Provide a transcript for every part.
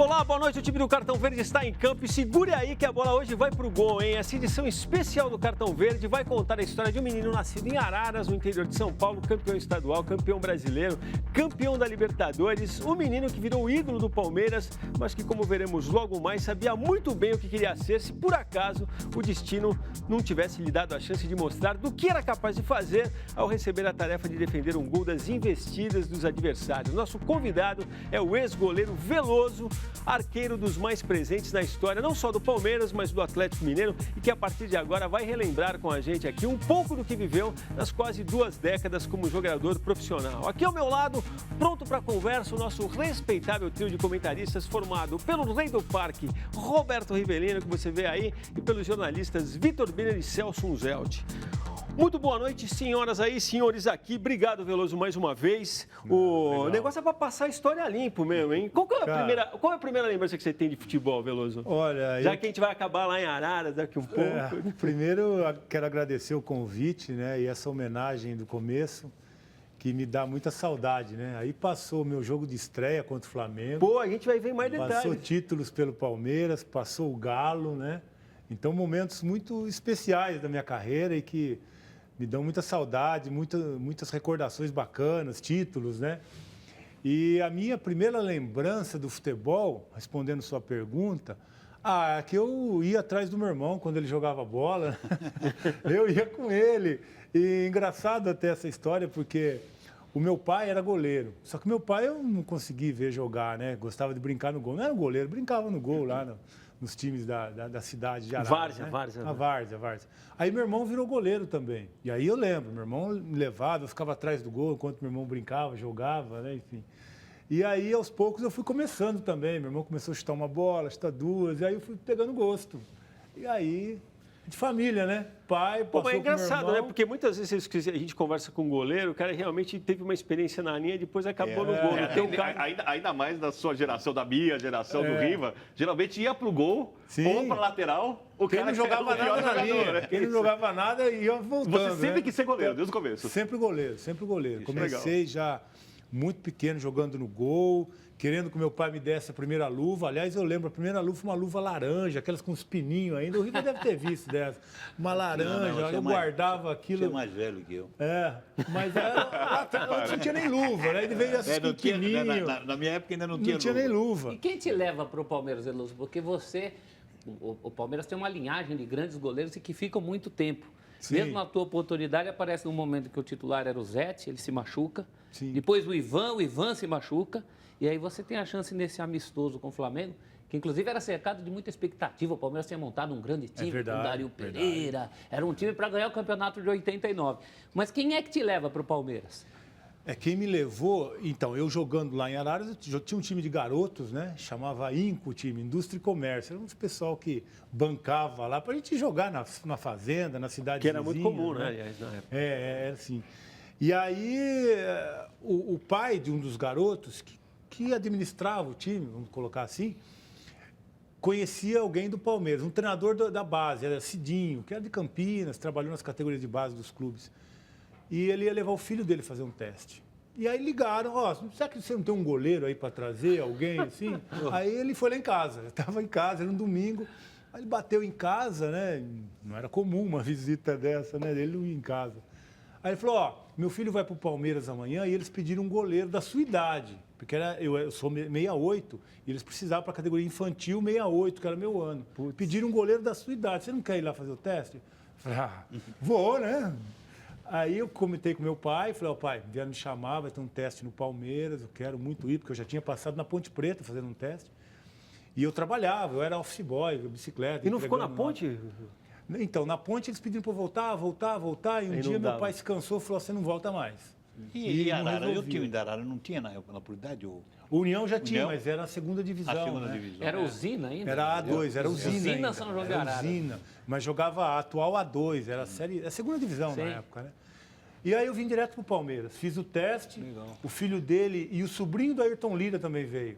Olá, boa noite. O time do Cartão Verde está em campo e segure aí que a bola hoje vai pro gol, hein? Essa edição especial do Cartão Verde vai contar a história de um menino nascido em Araras, no interior de São Paulo, campeão estadual, campeão brasileiro, campeão da Libertadores, um menino que virou ídolo do Palmeiras, mas que, como veremos logo mais, sabia muito bem o que queria ser se por acaso o destino não tivesse lhe dado a chance de mostrar do que era capaz de fazer ao receber a tarefa de defender um gol das investidas dos adversários. Nosso convidado é o ex-goleiro Veloso, arqueiro dos mais presentes na história, não só do Palmeiras, mas do Atlético Mineiro, e que a partir de agora vai relembrar com a gente aqui um pouco do que viveu nas quase 2 décadas como jogador profissional. Aqui ao meu lado, pronto para a conversa, o nosso respeitável trio de comentaristas formado pelo Rei do Parque, Roberto Rivelino, que você vê aí, e pelos jornalistas Vitor Biner e Celso Unzelt. Muito boa noite, senhoras aí, senhores aqui. Obrigado, Veloso, mais uma vez. O negócio é para passar a história limpo mesmo, hein? Qual é a primeira lembrança que você tem de futebol, Veloso? Olha, já que a gente vai acabar lá em Araras daqui um pouco. Primeiro, eu quero agradecer o convite, né, e essa homenagem do começo, que me dá muita saudade, né? Aí passou o meu jogo de estreia contra o Flamengo. Pô, a gente vai ver mais detalhes. Passou títulos pelo Palmeiras, passou o Galo, né? Então, momentos muito especiais da minha carreira e que me dão muita saudade, muitas recordações bacanas, títulos, né? E a minha primeira lembrança do futebol, respondendo sua pergunta, é que eu ia atrás do meu irmão quando ele jogava bola. Eu ia com ele. E engraçado até essa história, porque o meu pai era goleiro. Só que meu pai eu não consegui ver jogar, né? Gostava de brincar no gol. Não era um goleiro, brincava no gol lá nos times da cidade de Araras. Várzea, né? Várzea. A Várzea. Aí meu irmão virou goleiro também. E aí eu lembro, meu irmão me levava, eu ficava atrás do gol enquanto meu irmão brincava, jogava, né? Enfim. E aí, aos poucos, eu fui começando também. Meu irmão começou a chutar uma bola, chutar duas, e aí eu fui pegando gosto. E aí, de família, né? Pai, passou. Pô, mas é engraçado, né? Porque muitas vezes a gente conversa com um goleiro, o cara realmente teve uma experiência na linha e depois acabou no gol. Então, ainda mais da sua geração, da minha geração, do Riva, geralmente ia pro gol, ou pra lateral, Quem não jogava nada na linha, né? Quem não jogava nada ia voltando. Você sempre quis ser goleiro, desde o começo. Sempre goleiro. Isso, Comecei legal. já muito pequeno, jogando no gol, querendo que meu pai me desse a primeira luva. Aliás, eu lembro, a primeira luva foi uma luva laranja, aquelas com os pininhos ainda. O Riva deve ter visto dessa. Uma laranja, eu guardava aquilo. Você é mais velho que eu. Mas eu não tinha nem luva, né? Ele veio assim com pininho. Na minha época ainda não tinha luva. Não tinha nem luva. E quem te leva para o Palmeiras, Veloso? Porque você, o Palmeiras tem uma linhagem de grandes goleiros e que ficam muito tempo. Sim. Mesmo na tua oportunidade, aparece num momento que o titular era o Zete, ele se machuca. Sim. Depois o Ivan se machuca. E aí você tem a chance nesse amistoso com o Flamengo, que inclusive era cercado de muita expectativa. O Palmeiras tinha montado um grande time com o Dario Pereira. Era um time para ganhar o campeonato de 89. Mas quem é que te leva para o Palmeiras? Quem me levou, então, eu jogando lá em Araras, eu tinha um time de garotos, né? Chamava INCO, o time, Indústria e Comércio. Era um pessoal que bancava lá pra gente jogar na fazenda, na cidade que era vizinha, muito comum, né, aliás, na época. Era assim. E aí, o pai de um dos garotos, que administrava o time, vamos colocar assim, conhecia alguém do Palmeiras, um treinador da base, era Cidinho, que era de Campinas, trabalhou nas categorias de base dos clubes. E ele ia levar o filho dele fazer um teste. E aí ligaram, será que você não tem um goleiro aí para trazer alguém assim? Aí ele foi lá em casa, estava em casa, era um domingo. Aí ele bateu em casa, né? Não era comum uma visita dessa, né? Ele não ia em casa. Aí ele falou, meu filho vai para o Palmeiras amanhã e eles pediram um goleiro da sua idade. Porque eu sou 68 e eles precisavam para a categoria infantil 68, que era meu ano. Pediram um goleiro da sua idade. Você não quer ir lá fazer o teste? Eu falei, vou, né? Aí eu comentei com meu pai, falei, pai, vieram me chamar, vai ter um teste no Palmeiras, eu quero muito ir, porque eu já tinha passado na Ponte Preta fazendo um teste. E eu trabalhava, eu era office boy, bicicleta. E não ficou na ponte? Então, na ponte eles pediram para eu voltar, e um dia meu pai se cansou e falou, você não volta mais. E Arara, o time da Arara não tinha na oportunidade? O União já tinha, mas era a segunda divisão. A segunda divisão. Era Usina ainda? Era A2, era Usina ainda. Usina São João de Arara. Usina, mas jogava a atual A2, era a segunda divisão na época, né? E aí eu vim direto para o Palmeiras, fiz o teste, o filho dele e o sobrinho do Ayrton Lira também veio,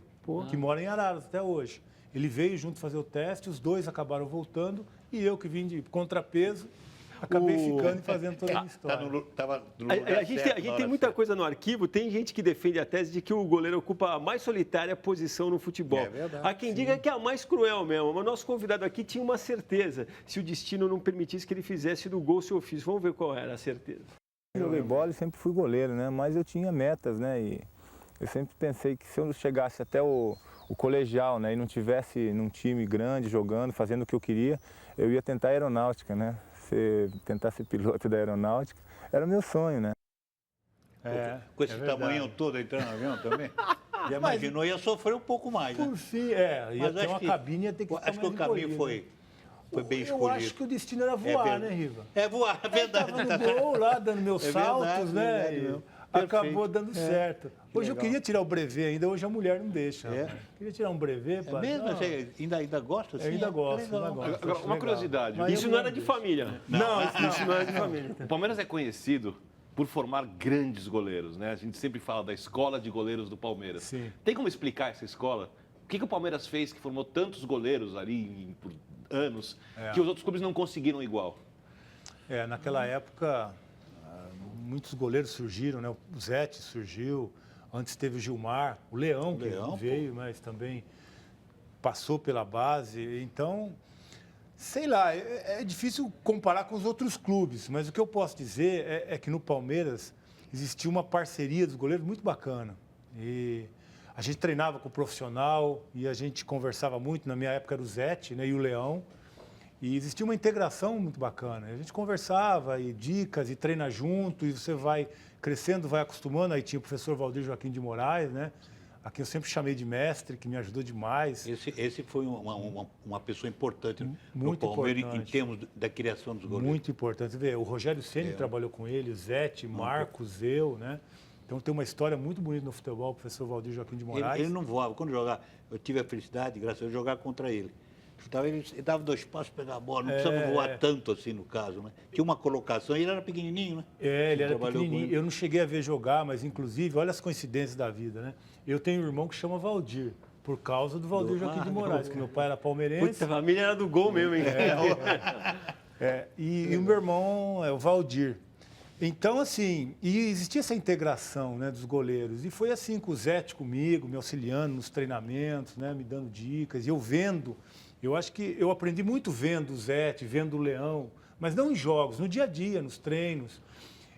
que mora em Araras até hoje. Ele veio junto fazer o teste, os dois acabaram voltando e eu que vim de contrapeso. acabei ficando e fazendo toda a minha história. A gente tem muita coisa no arquivo, tem gente que defende a tese de que o goleiro ocupa a mais solitária posição no futebol. É verdade. Há quem diga que é a mais cruel mesmo, mas o nosso convidado aqui tinha uma certeza, se o destino não permitisse que ele fizesse do gol seu ofício. Vamos ver qual era a certeza. Joguei bola e sempre fui goleiro, né? Mas eu tinha metas, né? E eu sempre pensei que se eu chegasse até o colegial, né? E não tivesse num time grande, jogando, fazendo o que eu queria, eu ia tentar aeronáutica, né? Tentar ser piloto da aeronáutica. Era o meu sonho, né? Com esse tamanho todo entrando no avião também? Já imaginou, ia sofrer um pouco mais, né? Por fim, ia ter uma cabine, ia ter que ficar acho que o caminho foi bem escolhido. Eu acho que o destino era voar, né, Riva? É voar, é verdade. Eu estava no gol lá, dando meus saltos, né? Verdade, acabou dando certo. Hoje eu queria tirar o brevet ainda, hoje a mulher não deixa. Queria tirar um brevet. É mesmo? Você ainda gosta? Assim? Ainda gosto. Agora, uma curiosidade. Isso não era de família. Não, isso não era de família. O Palmeiras é conhecido por formar grandes goleiros, né? A gente sempre fala da escola de goleiros do Palmeiras. Sim. Tem como explicar essa escola? O que o Palmeiras fez que formou tantos goleiros ali por anos que os outros clubes não conseguiram igual? Naquela época, muitos goleiros surgiram, né? O Zete surgiu, antes teve o Gilmar, o Leão, que veio, mas também passou pela base. Então, sei lá, é difícil comparar com os outros clubes, mas o que eu posso dizer é que no Palmeiras existia uma parceria dos goleiros muito bacana. E a gente treinava com o profissional e a gente conversava muito. Na minha época era o Zete, né, e o Leão. E existia uma integração muito bacana. A gente conversava e dicas e treina junto e você vai crescendo, vai acostumando. Aí tinha o professor Valdir Joaquim de Moraes, né? A quem eu sempre chamei de mestre, que me ajudou demais. Esse foi uma pessoa importante muito no Palmeiras importante. Em termos da criação dos goleiros. Muito importante. Você vê, o Rogério Ceni trabalhou com ele, o Zete, Marcos, eu, né? Então tem uma história muito bonita no futebol, o professor Valdir Joaquim de Moraes. Ele não voava. Quando jogava, eu tive a felicidade, graças a Deus, de jogar contra ele. Então, ele dava 2 passos para pegar a bola, não precisava voar tanto assim no caso, né? Tinha uma colocação, e ele era pequenininho, né? Ele era pequenininho. Eu não cheguei a ver jogar, mas inclusive, olha as coincidências da vida, né? Eu tenho um irmão que chama Valdir, por causa do Valdir Joaquim de Moraes, que meu pai era palmeirense. Puta, a família era do gol mesmo, hein? E o meu irmão é o Valdir. Então, assim, e existia essa integração, né, dos goleiros. E foi assim com o Zete comigo, me auxiliando nos treinamentos, né, me dando dicas. E eu vendo, eu acho que eu aprendi muito vendo o Zete, vendo o Leão, mas não em jogos, no dia a dia, nos treinos.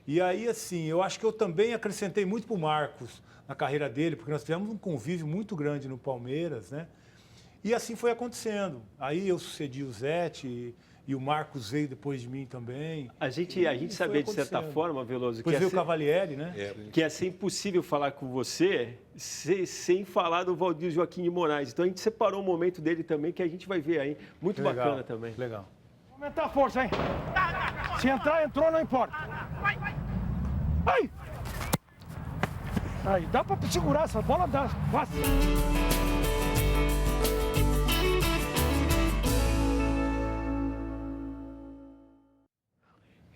E aí, assim, eu acho que eu também acrescentei muito para o Marcos na carreira dele, porque nós tivemos um convívio muito grande no Palmeiras, né? E assim foi acontecendo. Aí eu sucedi o Zete e o Marcos veio depois de mim também. A gente sabia, de certa forma, Veloso, depois veio o Cavalieri, né? Que ia ser impossível falar com você sem falar do Valdir Joaquim de Moraes. Então a gente separou um momento dele também, que a gente vai ver aí. Muito bacana também. Legal. Aumentar a força, hein? Se entrar, entrou, não importa. Ai! Aí, dá pra segurar essa bola, dá. Fácil.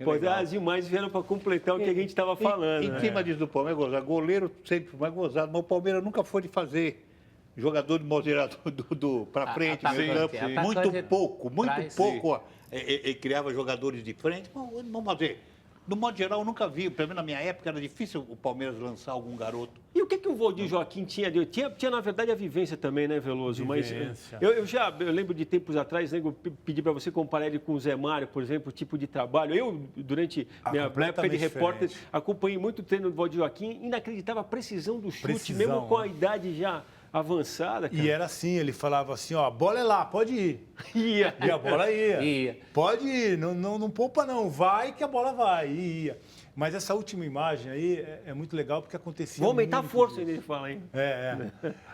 Pode as demais vieram para completar o que a gente estava falando. Em cima disso do Palmeiras, gozado. Goleiro sempre foi mais gozado, mas o Palmeiras nunca foi de fazer jogador de modo geral para frente, muito pouco. Ele criava jogadores de frente. Vamos fazer. No modo geral, eu nunca vi. Pelo menos na minha época, era difícil o Palmeiras lançar algum garoto. E o que o Valdir Joaquim tinha? Tinha, na verdade, a vivência também, né, Veloso? Vivência. Mas eu lembro de tempos atrás, né, eu pedi para você comparar ele com o Zé Mário, por exemplo, o tipo de trabalho. Eu, durante minha época de repórter, acompanhei muito o treino do Valdir Joaquim, inacreditável a precisão do chute, mesmo com a idade já avançada, cara. E era assim, ele falava assim, ó, a bola é lá, pode ir. Ia. E a bola ia. Pode ir, não poupa não, vai que a bola vai, e ia. Mas essa última imagem aí é muito legal porque acontecia Vou aumentar a força, isso. ele fala, hein?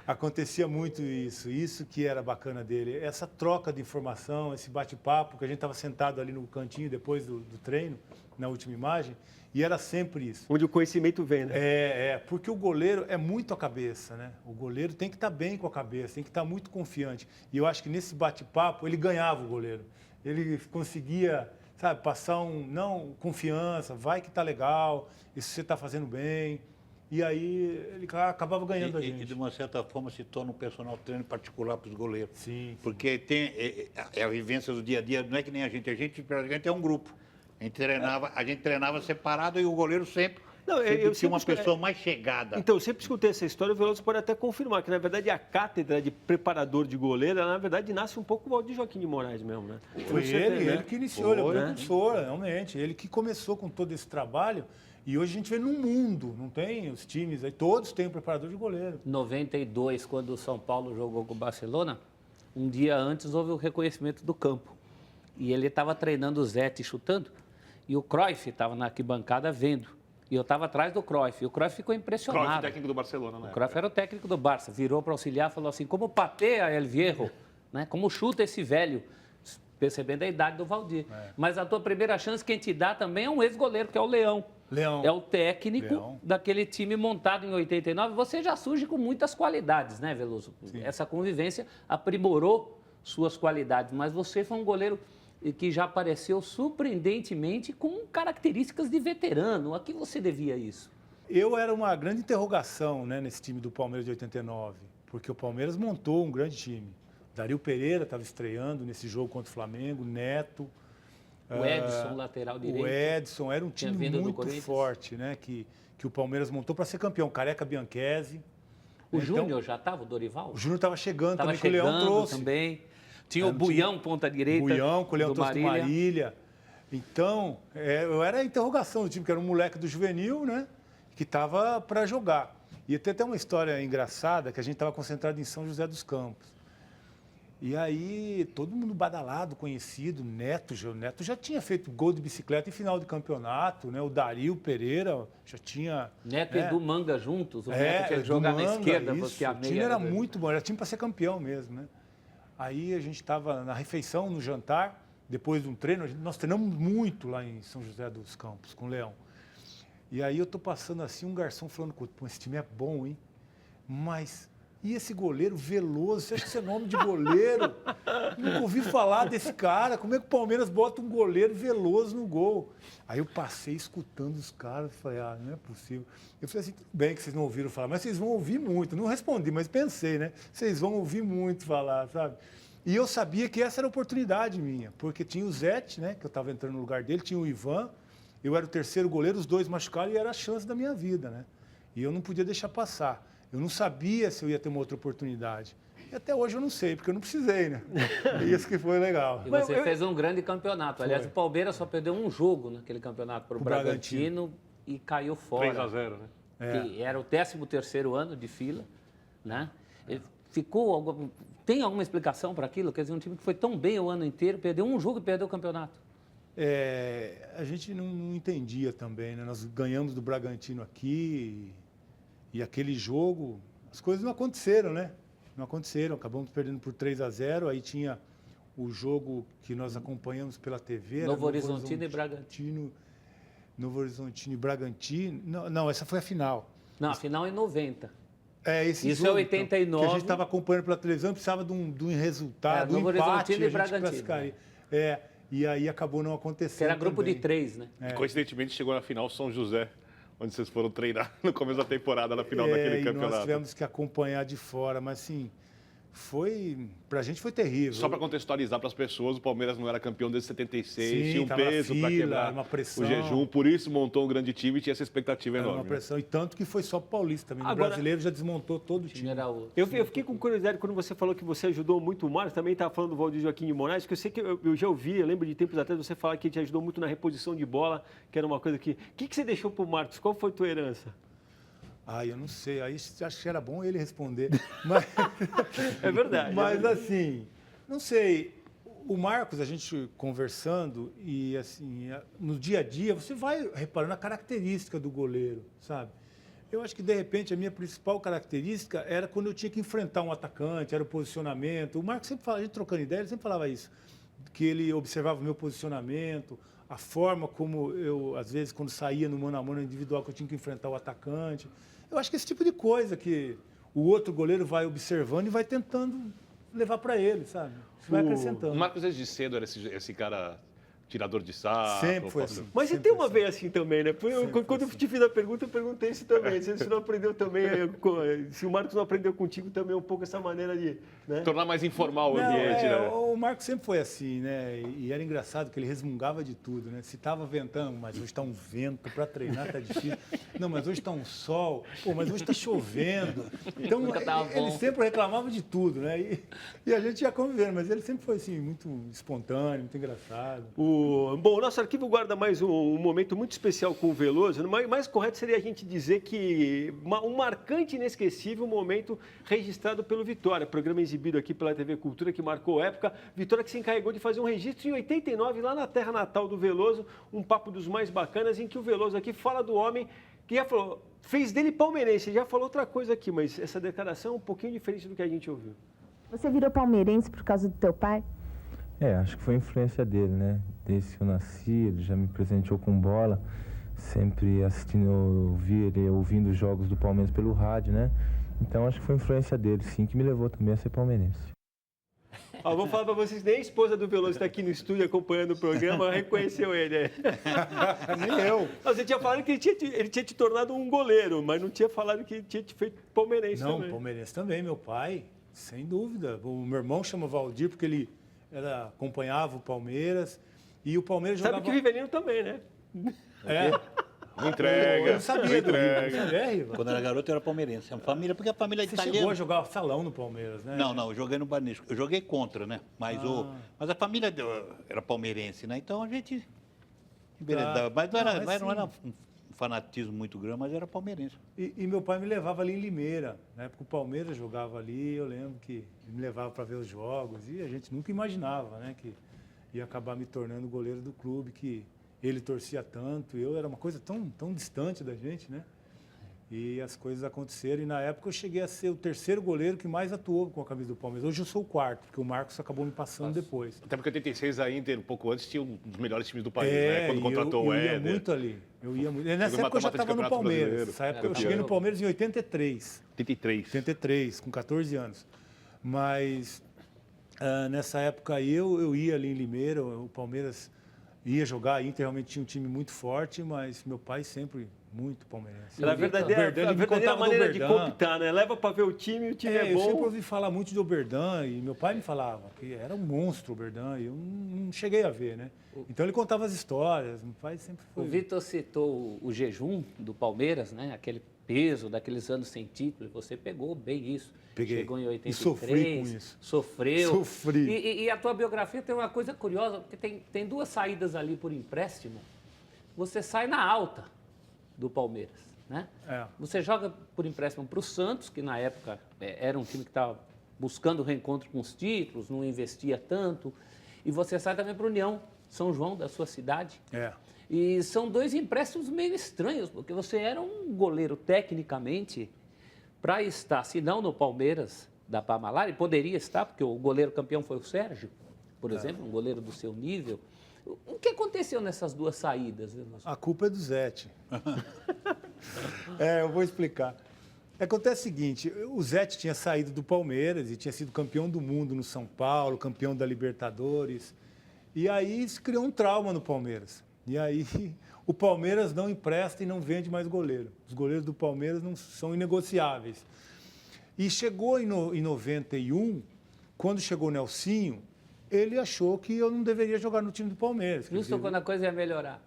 Acontecia muito isso que era bacana dele. Essa troca de informação, esse bate-papo, que a gente estava sentado ali no cantinho depois do treino, na última imagem, e era sempre isso. Onde o conhecimento vem, né? Porque o goleiro é muito a cabeça, né? O goleiro tem que estar bem com a cabeça, tem que estar muito confiante. E eu acho que nesse bate-papo ele ganhava o goleiro. Ele conseguia, sabe, passar confiança, vai que tá legal, isso você está fazendo bem. E aí ele acabava ganhando a gente. E de uma certa forma se torna um personal treino particular para os goleiros. Sim. Porque tem a vivência do dia a dia, não é que nem a gente praticamente é um grupo. A gente treinava separado e o goleiro sempre tinha uma pessoa mais chegada. Então, eu sempre escutei essa história, o Veloso pode até confirmar, que na verdade a cátedra de preparador de goleiro, ela, na verdade, nasce um pouco de Joaquim de Moraes mesmo, né? Foi ele que iniciou, ele é o precursor, realmente. Ele que começou com todo esse trabalho. E hoje a gente vê no mundo, não tem os times aí, todos têm um preparador de goleiro. 92, quando o São Paulo jogou com o Barcelona, um dia antes houve o reconhecimento do campo. E ele estava treinando o Zete chutando, e o Cruyff estava na arquibancada vendo. E eu estava atrás do Cruyff, e o Cruyff ficou impressionado. Cruyff, técnico do Barcelona, né? O Cruyff era o técnico do Barça, virou para auxiliar e falou assim, como pateia El Viejo, né? Como chuta esse velho, percebendo a idade do Valdir. Mas a tua primeira chance quem te dá também é um ex-goleiro, que é o Leão. É o técnico daquele time montado em 89. Você já surge com muitas qualidades, né, Veloso? Sim. Essa convivência aprimorou suas qualidades, mas você foi um goleiro que já apareceu surpreendentemente com características de veterano. A que você devia isso? Eu era uma grande interrogação, né, nesse time do Palmeiras de 89, porque o Palmeiras montou um grande time. Dario Pereira estava estreando nesse jogo contra o Flamengo, Neto. O Edson, lateral direito. O Edson, era um time muito forte, né, que o Palmeiras montou para ser campeão. Careca Bianchese. O Júnior já estava, o Dorival? O Júnior estava chegando também, que o Leão trouxe. Também. Tinha o Buião, ponta direita. Buião, que o Leão trouxe do Marília. Então, eu era a interrogação do time, que era um moleque do juvenil, né, que estava para jogar. E tem até uma história engraçada, que a gente estava concentrado em São José dos Campos. E aí, todo mundo badalado, conhecido, o Neto já tinha feito gol de bicicleta em final de campeonato, né? O Dario Pereira já tinha... Neto e Edu Manga juntos, o Neto tinha que jogar na esquerda, porque a meia... O time era muito bom, era time para ser campeão mesmo, né? Aí a gente estava na refeição, no jantar, depois de um treino, nós treinamos muito lá em São José dos Campos, com o Leão. E aí eu tô passando assim, um garçom falando, pô, esse time é bom, hein? Mas... E esse goleiro Veloso, você acha que isso é nome de goleiro? Nunca ouvi falar desse cara. Como é que o Palmeiras bota um goleiro Veloso no gol? Aí eu passei escutando os caras e falei, não é possível. Eu falei assim, tudo bem que vocês não ouviram falar, mas vocês vão ouvir muito. Não respondi, mas pensei, né? Vocês vão ouvir muito falar, sabe? E eu sabia que essa era a oportunidade minha, porque tinha o Zete, né? Que eu estava entrando no lugar dele, tinha o Ivan, eu era o terceiro goleiro, os dois machucaram e era a chance da minha vida, né? E eu não podia deixar passar. Eu não sabia se eu ia ter uma outra oportunidade. E até hoje eu não sei, porque eu não precisei, né? Isso que foi legal. E você fez um grande campeonato. Aliás, o Palmeiras só perdeu um jogo naquele campeonato para o Bragantino e caiu fora. 3-0, né? Que era o 13º ano de fila, né? Tem alguma explicação para aquilo? Quer dizer, um time que foi tão bem o ano inteiro, perdeu um jogo e perdeu o campeonato. A gente não entendia também, né? Nós ganhamos do Bragantino aqui... E aquele jogo, as coisas não aconteceram, né? Não aconteceram, acabamos perdendo por 3-0, aí tinha o jogo que nós acompanhamos pela TV. Novo Horizontino e Bragantino. Novo Horizontino e Bragantino. Não, essa foi a final. Não, a final é em 90. Isso jogo, é 89. Então, que a gente estava acompanhando pela televisão, precisava de um resultado, de um empate, e Bragantino. E aí acabou não acontecendo. Que era grupo também. de 3, né? Coincidentemente chegou na final São José, onde vocês foram treinar no começo da temporada, na final daquele campeonato. Nós tivemos que acompanhar de fora, mas assim, pra gente foi terrível. Só para contextualizar para as pessoas, o Palmeiras não era campeão desde 76, Sim, tinha um peso para quebrar uma pressão. o jejum, por isso montou um grande time e tinha essa expectativa enorme. Era uma pressão, e tanto que foi só paulista também. O brasileiro já desmontou todo o time. Eu fiquei com curiosidade quando você falou que você ajudou muito o Mário, também estava falando do Valdir Joaquim de Moraes, que eu sei que eu já ouvi, eu lembro de tempos atrás você falar que te ajudou muito na reposição de bola, que era uma coisa que... O que você deixou para o Marcos? Qual foi a tua herança? Eu não sei, aí acho que era bom ele responder. Mas... É verdade. Mas assim, não sei, o Marcos, a gente conversando e assim, no dia a dia, você vai reparando a característica do goleiro, sabe? Eu acho que, de repente, a minha principal característica era quando eu tinha que enfrentar um atacante, era o posicionamento. O Marcos sempre falava, a gente trocando ideia, ele sempre falava isso, que ele observava o meu posicionamento, a forma como eu, às vezes, quando saía no mano a mano individual, que eu tinha que enfrentar o atacante. Eu acho que esse tipo de coisa que o outro goleiro vai observando e vai tentando levar para ele, sabe? Isso vai acrescentando. O Marcos, desde cedo, era esse cara tirador de sarro. Sempre foi assim. Mas você tem uma veia assim também, né? Quando eu te fiz a pergunta, eu perguntei isso também. Se você não aprendeu também, se o Marcos não aprendeu contigo também um pouco essa maneira de... Né? Tornar mais informal o ambiente, né? O Marcos sempre foi assim, né? E era engraçado que ele resmungava de tudo, né? Se estava ventando, mas hoje está um vento, para treinar tá difícil. Não, mas hoje está um sol. Pô, mas hoje está chovendo. Então, ele sempre reclamava de tudo, né? E a gente ia convivendo, mas ele sempre foi assim, muito espontâneo, muito engraçado. Bom, o nosso arquivo guarda mais um momento muito especial com o Veloso. Mais correto seria a gente dizer que um marcante e inesquecível momento registrado pelo Vitória, programa exibido aqui pela TV Cultura, que marcou época. Vitória que se encarregou de fazer um registro em 89, lá na terra natal do Veloso, um papo dos mais bacanas, em que o Veloso aqui fala do homem que já falou, fez dele palmeirense, já falou outra coisa aqui, mas essa declaração é um pouquinho diferente do que a gente ouviu. Você virou palmeirense por causa do teu pai? Acho que foi influência dele, né? Desde que eu nasci, ele já me presenteou com bola, sempre assistindo, ouvindo os jogos do Palmeiras pelo rádio, né? Então acho que foi influência dele, sim, que me levou também a ser palmeirense. Vou falar para vocês, nem a esposa do Veloso está aqui no estúdio acompanhando o programa, reconheceu ele. Nem eu. Você tinha falado que ele tinha te tornado um goleiro, mas não tinha falado que ele tinha te feito palmeirense também. Não, palmeirense também, meu pai, sem dúvida. O meu irmão chama Valdir porque ele acompanhava o Palmeiras e o Palmeiras jogava... Sabe que o Rivelino também, né? Não entrega. Eu não sabia do Riva. Quando era garoto, eu era palmeirense. Porque a família é italiana. Você chegou a jogar salão no Palmeiras, né? Não, eu joguei no Banesco. Eu joguei contra, né? Mas a família era palmeirense, né? Então a gente... Mas não era um fanatismo muito grande, mas era palmeirense. E meu pai me levava ali em Limeira. Na época o Palmeiras jogava ali, eu lembro que ele me levava para ver os jogos. E a gente nunca imaginava, né? Que ia acabar me tornando goleiro do clube, que... Ele torcia tanto, era uma coisa tão distante da gente, né? E as coisas aconteceram. E na época eu cheguei a ser o terceiro goleiro que mais atuou com a camisa do Palmeiras. Hoje eu sou o quarto, porque o Marcos acabou me passando depois. Até porque 86 a Inter, um pouco antes, tinha um dos melhores times do país, né? Quando contratou o Éder. Eu ia muito ali. Nessa época eu já estava no Palmeiras. Nessa época eu cheguei no Palmeiras em 83. 83, com 14 anos. Mas nessa época aí eu ia ali em Limeira, o Palmeiras... Ia jogar, a Inter realmente tinha um time muito forte, mas meu pai sempre muito palmeirense. A verdadeira maneira de cooptar, né? Leva para ver o time é bom. Eu sempre ouvi falar muito de Oberdan e meu pai me falava que era um monstro o Oberdan e eu não cheguei a ver, né? Então ele contava as histórias, meu pai sempre foi... O Vitor citou o jejum do Palmeiras, né? Aquele peso daqueles anos sem título, você pegou bem isso. Peguei. Chegou em 83. E sofri com isso. Sofreu. Sofri. E a tua biografia tem uma coisa curiosa, porque tem duas saídas ali por empréstimo. Você sai na alta do Palmeiras, né? Você joga por empréstimo para o Santos, que na época era um time que estava buscando o reencontro com os títulos, não investia tanto. E você sai também para o União São João, da sua cidade. E são dois empréstimos meio estranhos, porque você era um goleiro tecnicamente para estar, se não no Palmeiras da Parmalat, e poderia estar, porque o goleiro campeão foi o Sérgio, por exemplo, um goleiro do seu nível. O que aconteceu nessas duas saídas? A culpa é do Zete. Eu vou explicar. Acontece o seguinte, o Zete tinha saído do Palmeiras e tinha sido campeão do mundo no São Paulo, campeão da Libertadores. E aí se criou um trauma no Palmeiras. E aí o Palmeiras não empresta e não vende mais goleiro. Os goleiros do Palmeiras não são inegociáveis. E chegou em 91, quando chegou o Nelsinho, ele achou que eu não deveria jogar no time do Palmeiras. Justo quando a coisa ia melhorar.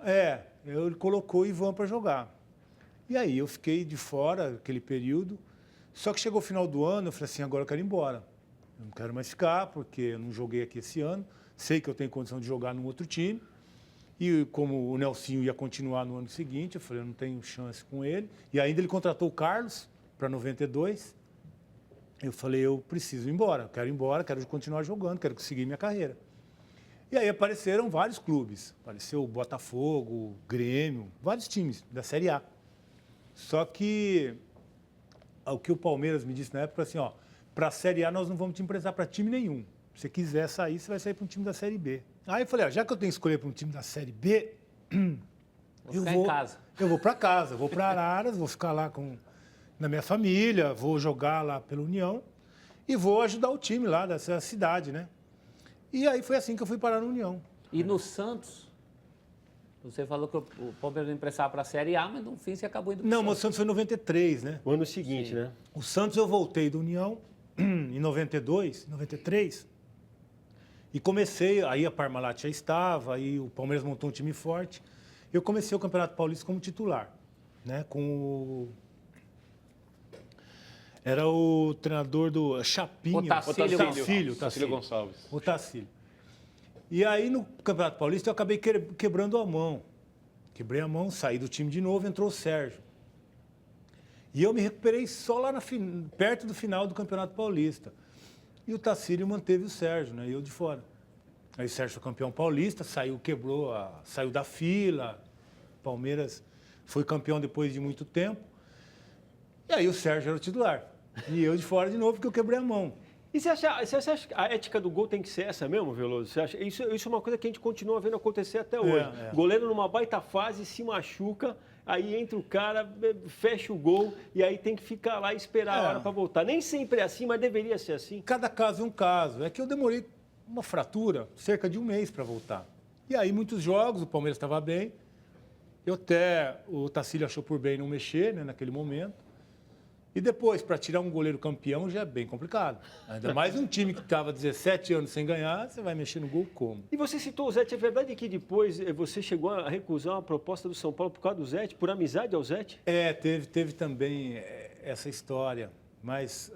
Ele colocou o Ivan para jogar. E aí eu fiquei de fora aquele período. Só que chegou o final do ano, eu falei assim, agora eu quero ir embora. Eu não quero mais ficar, porque eu não joguei aqui esse ano. Sei que eu tenho condição de jogar num outro time. E como o Nelsinho ia continuar no ano seguinte, eu falei, eu não tenho chance com ele. E ainda ele contratou o Carlos para 92. Eu falei, eu preciso ir embora, quero continuar jogando, quero seguir minha carreira. E aí apareceram vários clubes. Apareceu o Botafogo, o Grêmio, vários times da Série A. Só que o que o Palmeiras me disse na época, assim, para a Série A nós não vamos te emprestar para time nenhum. Se você quiser sair, você vai sair para um time da Série B. Aí eu falei, já que eu tenho que escolher para um time da Série B, eu vou em casa. Eu vou para casa, vou para Araras, vou ficar lá na minha família, vou jogar lá pela União e vou ajudar o time lá dessa cidade, né? E aí foi assim que eu fui parar na União. E no Santos, Você falou que o Palmeiras não emprestava para a Série A, mas no fim você acabou indo para Não, mas o Santos foi em 93, né? O ano seguinte, né? O Santos eu voltei do União em 92, 93. E comecei, aí a Parmalat já estava, aí o Palmeiras montou um time forte. Eu comecei o Campeonato Paulista como titular, né? Era o treinador do Chapinha. Otacílio Gonçalves. O Tacílio. E aí no Campeonato Paulista eu acabei quebrando a mão. Quebrei a mão, saí do time de novo, entrou o Sérgio. E eu me recuperei só lá perto do final do Campeonato Paulista. E o Tacílio manteve o Sérgio, né? E eu de fora. Aí o Sérgio foi campeão paulista, saiu da fila. Palmeiras foi campeão depois de muito tempo. E aí o Sérgio era o titular. E eu de fora de novo, porque eu quebrei a mão. E você acha que a ética do gol tem que ser essa mesmo, Veloso? Você acha? Isso é uma coisa que a gente continua vendo acontecer até hoje. Goleiro numa baita fase, se machuca, aí entra o cara, fecha o gol e aí tem que ficar lá e esperar a hora para voltar. Nem sempre é assim, mas deveria ser assim. Cada caso é um caso. É que eu demorei uma fratura, cerca de um mês para voltar. E aí muitos jogos, o Palmeiras estava bem. O Tacílio achou por bem não mexer, né, naquele momento. E depois, para tirar um goleiro campeão, já é bem complicado. Ainda mais um time que estava 17 anos sem ganhar, você vai mexer no gol como? E você citou o Zete, é verdade que depois você chegou a recusar uma proposta do São Paulo por causa do Zete, por amizade ao Zete? Teve também essa história. Mas,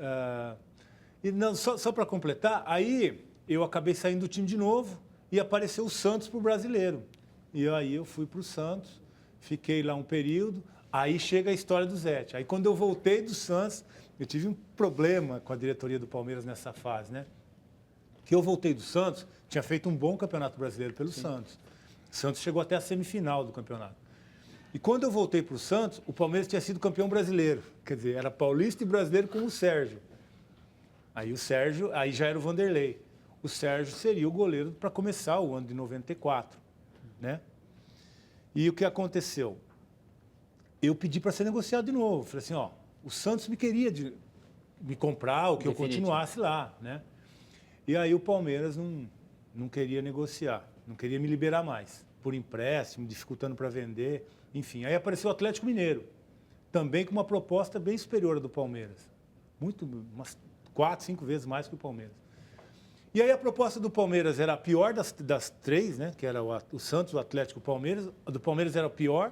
e não, só para completar, aí eu acabei saindo do time de novo e apareceu o Santos para o Brasileiro. E aí eu fui para o Santos, fiquei lá um período. Aí chega a história do Zete. Aí quando eu voltei do Santos, eu tive um problema com a diretoria do Palmeiras nessa fase, né? Que eu voltei do Santos, tinha feito um bom campeonato brasileiro pelo Santos. O Santos chegou até a semifinal do campeonato. E quando eu voltei para o Santos, o Palmeiras tinha sido campeão brasileiro. Quer dizer, era paulista e brasileiro com o Sérgio. Aí aí já era o Vanderlei. O Sérgio seria o goleiro para começar o ano de 94, né? E o que aconteceu? Eu pedi para ser negociado de novo. Falei assim, o Santos me queria me comprar, ou que eu continuasse lá, né? E aí o Palmeiras não queria negociar, não queria me liberar mais, por empréstimo, dificultando para vender, enfim. Aí apareceu o Atlético Mineiro, também com uma proposta bem superior à do Palmeiras. Umas 4, 5 vezes mais que o Palmeiras. E aí a proposta do Palmeiras era a pior das três, né? Que era o Santos, o Atlético e o Palmeiras. A do Palmeiras era a pior.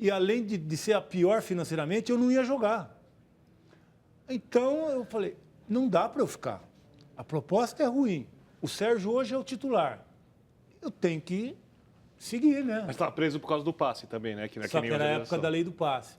E além de ser a pior financeiramente, eu não ia jogar. Então eu falei, não dá para eu ficar. A proposta é ruim. O Sérgio hoje é o titular. Eu tenho que seguir, né? Mas estava preso por causa do passe também, né? Só que era a época da lei do passe.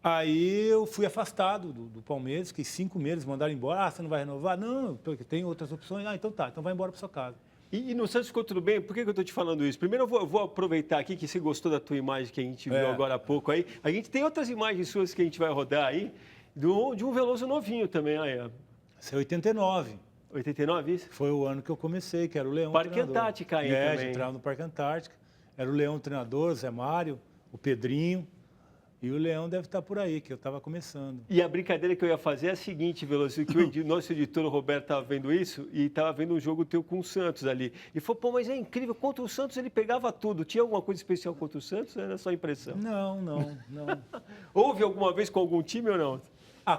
Aí eu fui afastado do Palmeiras, fiquei 5 meses, mandaram embora. Você não vai renovar? Não, porque tem outras opções. Então tá, então vai embora para sua casa. E no Santos ficou tudo bem? Por que eu estou te falando isso? Primeiro eu vou aproveitar aqui que você gostou da tua imagem que a gente viu agora há pouco aí. A gente tem outras imagens suas que a gente vai rodar aí, de um Veloso novinho também. Aí. Isso é 89. 89, isso? Foi o ano que eu comecei, que era o Leão Parque treinador. Antártica aí também. Entrava no Parque Antártica. Era o Leão treinador, o Zé Mário, o Pedrinho. E o Leão deve estar por aí, que eu estava começando. E a brincadeira que eu ia fazer é a seguinte, Veloso, que o nosso editor, o Roberto, estava vendo isso e estava vendo um jogo teu com o Santos ali. E falou, pô, mas é incrível, contra o Santos ele pegava tudo. Tinha alguma coisa especial contra o Santos ou era só impressão? Não. Houve alguma vez com algum time ou não?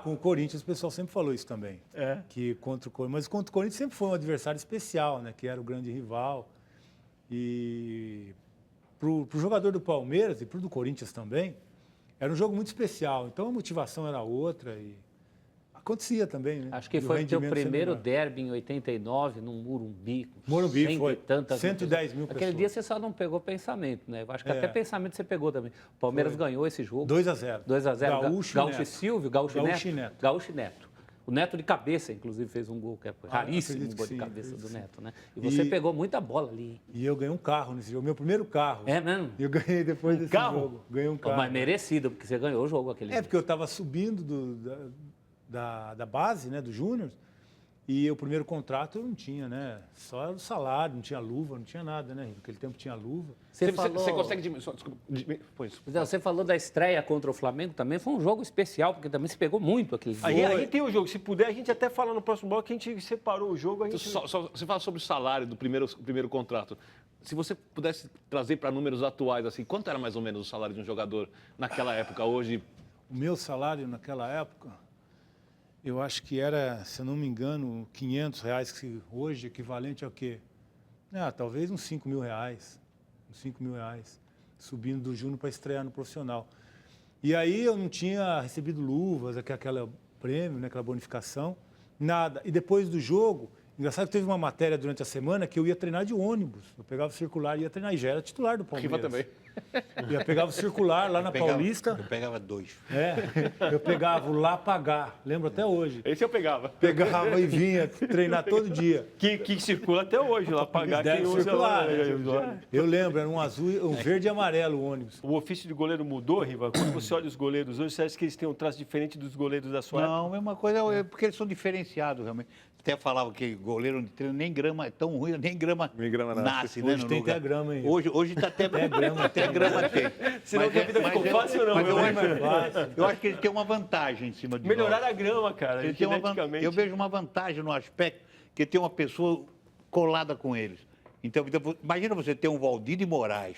Com o Corinthians o pessoal sempre falou isso também. Que mas contra o Corinthians sempre foi um adversário especial, né? Que era o grande rival. E pro jogador do Palmeiras e pro do Corinthians também, era um jogo muito especial, então a motivação era outra e acontecia também, né? Acho que foi o teu primeiro derby em 89, no Morumbi. Morumbi foi, tantas 110 mil pessoas. Aquele dia você só não pegou pensamento, né? Eu acho que até pensamento você pegou também. O Palmeiras ganhou esse jogo. 2-0. 2-0. Gaúcho e Silvio, Gaúcho e Neto. Gaúcho e Neto. O Neto de cabeça, inclusive, fez um gol, que é raríssimo, um gol de cabeça do Neto, né? E você pegou muita bola ali. E eu ganhei um carro nesse jogo, meu primeiro carro. É mesmo? Eu ganhei depois desse jogo. Ganhei um carro. Mas merecido, porque você ganhou o jogo aquele dia. Porque eu estava subindo da base, né, do Júnior, e o primeiro contrato eu não tinha, né? Só era o salário, não tinha luva, não tinha nada, né? Naquele tempo tinha luva. Você consegue... Você falou da estreia contra o Flamengo também, foi um jogo especial, porque também se pegou muito aquele jogo. A gente tem o jogo, se puder, a gente até fala no próximo bloco que a gente separou o jogo. Você fala sobre o salário do primeiro contrato. se você pudesse trazer para números atuais, assim, quanto era mais ou menos o salário de um jogador naquela época, hoje? O meu salário naquela época, eu acho que era, se eu não me engano, R$500, que hoje equivalente ao quê? Talvez uns R$5.000, uns R$5.000, subindo do júnior para estrear no profissional. E aí eu não tinha recebido luvas, aquele prêmio, né, aquela bonificação, nada. E depois do jogo, engraçado que teve uma matéria durante a semana que eu ia treinar de ônibus. Eu pegava o circular e ia treinar, e já era titular do Palmeiras. Riva também. Eu pegava o circular lá na Paulista. Eu pegava 2. Eu pegava o Lá Pagar, lembro até hoje. Esse eu pegava. Pegava e vinha treinar todo dia. Que circula até hoje, Lá Pagar, Deve quem usa circular, lá. né? Eu lembro, era um azul, um verde e amarelo o ônibus. O ofício de goleiro mudou, Riva? Quando você olha os goleiros hoje, você acha que eles têm um traço diferente dos goleiros da sua época? Não, a mesma coisa, porque eles são diferenciados, realmente. Até falava que goleiro de treino nem grama é tão ruim, nem grama nasce, né? Hoje tem até grama aí. Hoje está até grama, até grama tem. Senão que a vida ficou fácil ou não? Eu acho que ele tem uma vantagem em cima de Melhorar a grama, cara, geneticamente. Eu vejo uma vantagem no aspecto que tem uma pessoa colada com eles. Então, imagina você ter um Valdir de Moraes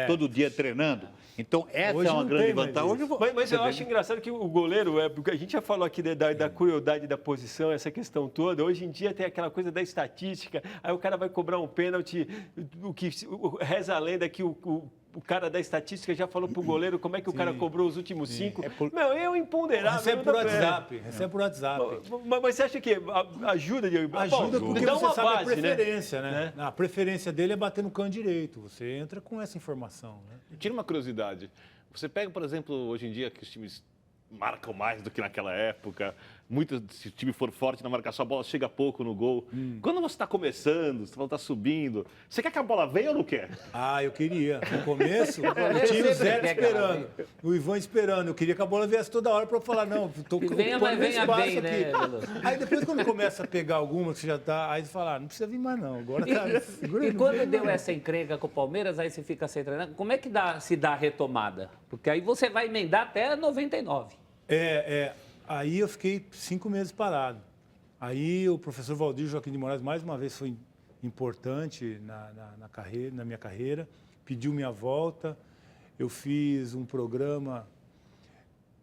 todo dia treinando. Então, essa hoje é uma grande vantagem. Mas eu acho engraçado que o goleiro, porque a gente já falou aqui da crueldade da posição, essa questão toda. Hoje em dia tem aquela coisa da estatística, aí o cara vai cobrar um pênalti, reza a lenda que o cara da estatística já falou pro goleiro como é que o cara cobrou os últimos 5. Meu, é um imponderável. Recebe por WhatsApp. Recebe por WhatsApp. Mas você acha que ajuda? Ajuda porque dá você uma sabe base, a preferência, né? A preferência dele é bater no canto direito. Você entra com essa informação, né? Tira uma curiosidade. Você pega, por exemplo, hoje em dia que os times marcam mais do que naquela época. Se o time for forte na marcação, a bola chega pouco no gol. Quando você está começando, você está subindo, você quer que a bola venha ou não quer? Eu queria. No começo, eu tinha o Zé esperando, o Ivan esperando. Eu queria que a bola viesse toda hora para eu falar, não, estou com venha bem, né? Aí depois, quando começa a pegar alguma, que você já está, aí você fala, não precisa vir mais não, agora tá... E quando deu essa encrenca com o Palmeiras, aí você fica sem treinar, como é que se dá a retomada? Porque aí você vai emendar até 99. Aí eu fiquei 5 meses parado. Aí o professor Valdir Joaquim de Moraes, mais uma vez, foi importante na minha carreira, pediu minha volta. Eu fiz um programa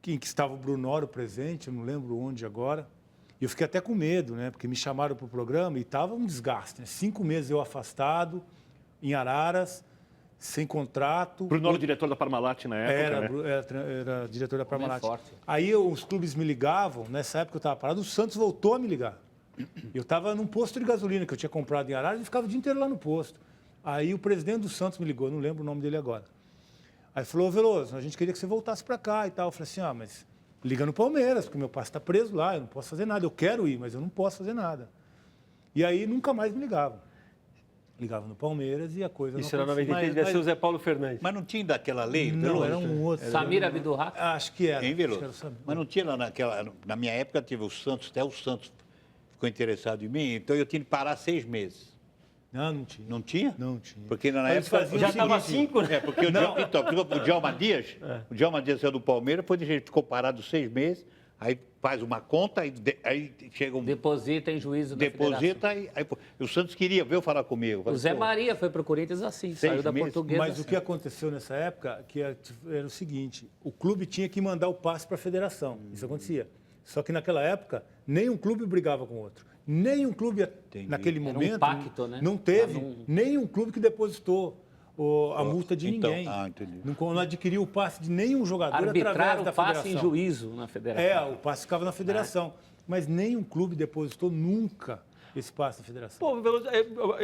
em que estava o Brunoro presente, eu não lembro onde agora. E eu fiquei até com medo, né? Porque me chamaram para o programa e estava um desgaste. Né? 5 meses eu afastado, em Araras, sem contrato. Brunoro, diretor da Parmalat na época, era diretor da Parmalat. Forte. Aí os clubes me ligavam, nessa época eu estava parado, o Santos voltou a me ligar. Eu estava num posto de gasolina que eu tinha comprado em Araras e ficava o dia inteiro lá no posto. Aí o presidente do Santos me ligou, não lembro o nome dele agora. Aí falou, Veloso, a gente queria que você voltasse para cá e tal. Eu falei assim, mas liga no Palmeiras, porque meu pai está preso lá, eu não posso fazer nada. Eu quero ir, mas eu não posso fazer nada. E aí nunca mais me ligavam. Ligava no Palmeiras e a coisa Isso era 93, devia ser o Zé Paulo Fernandes. Mas não tinha daquela lei? Não, era um outro. Samir Abdurrahman? Acho que era. Hein, Veloso? Mas não tinha lá na minha época, teve o Santos, até o Santos ficou interessado em mim, então eu tinha que parar 6 meses. Não tinha. Não tinha? Não tinha. Porque na época... Já estava 5, né? Porque o Djalma Dias, o Djalma Dias saiu do Palmeiras, depois ele ficou parado 6 meses, aí faz uma conta, aí chega um... Deposita em juízo da Deposita, aí o Santos veio falar comigo. O Zé Maria foi para o Corinthians assim, saiu da Portuguesa. Mas o que aconteceu nessa época era o seguinte, o clube tinha que mandar o passe para a federação, isso acontecia. Só que naquela época, nenhum clube brigava com o outro. Nenhum clube, naquele momento, pacto, né? não teve nenhum clube que depositou a multa de ninguém. Entendi. Não adquiriu o passe de nenhum jogador através da federação. o passe em juízo na federação. O passe ficava na federação. Mas nenhum clube depositou nunca esse passe na federação. Pô, Veloso,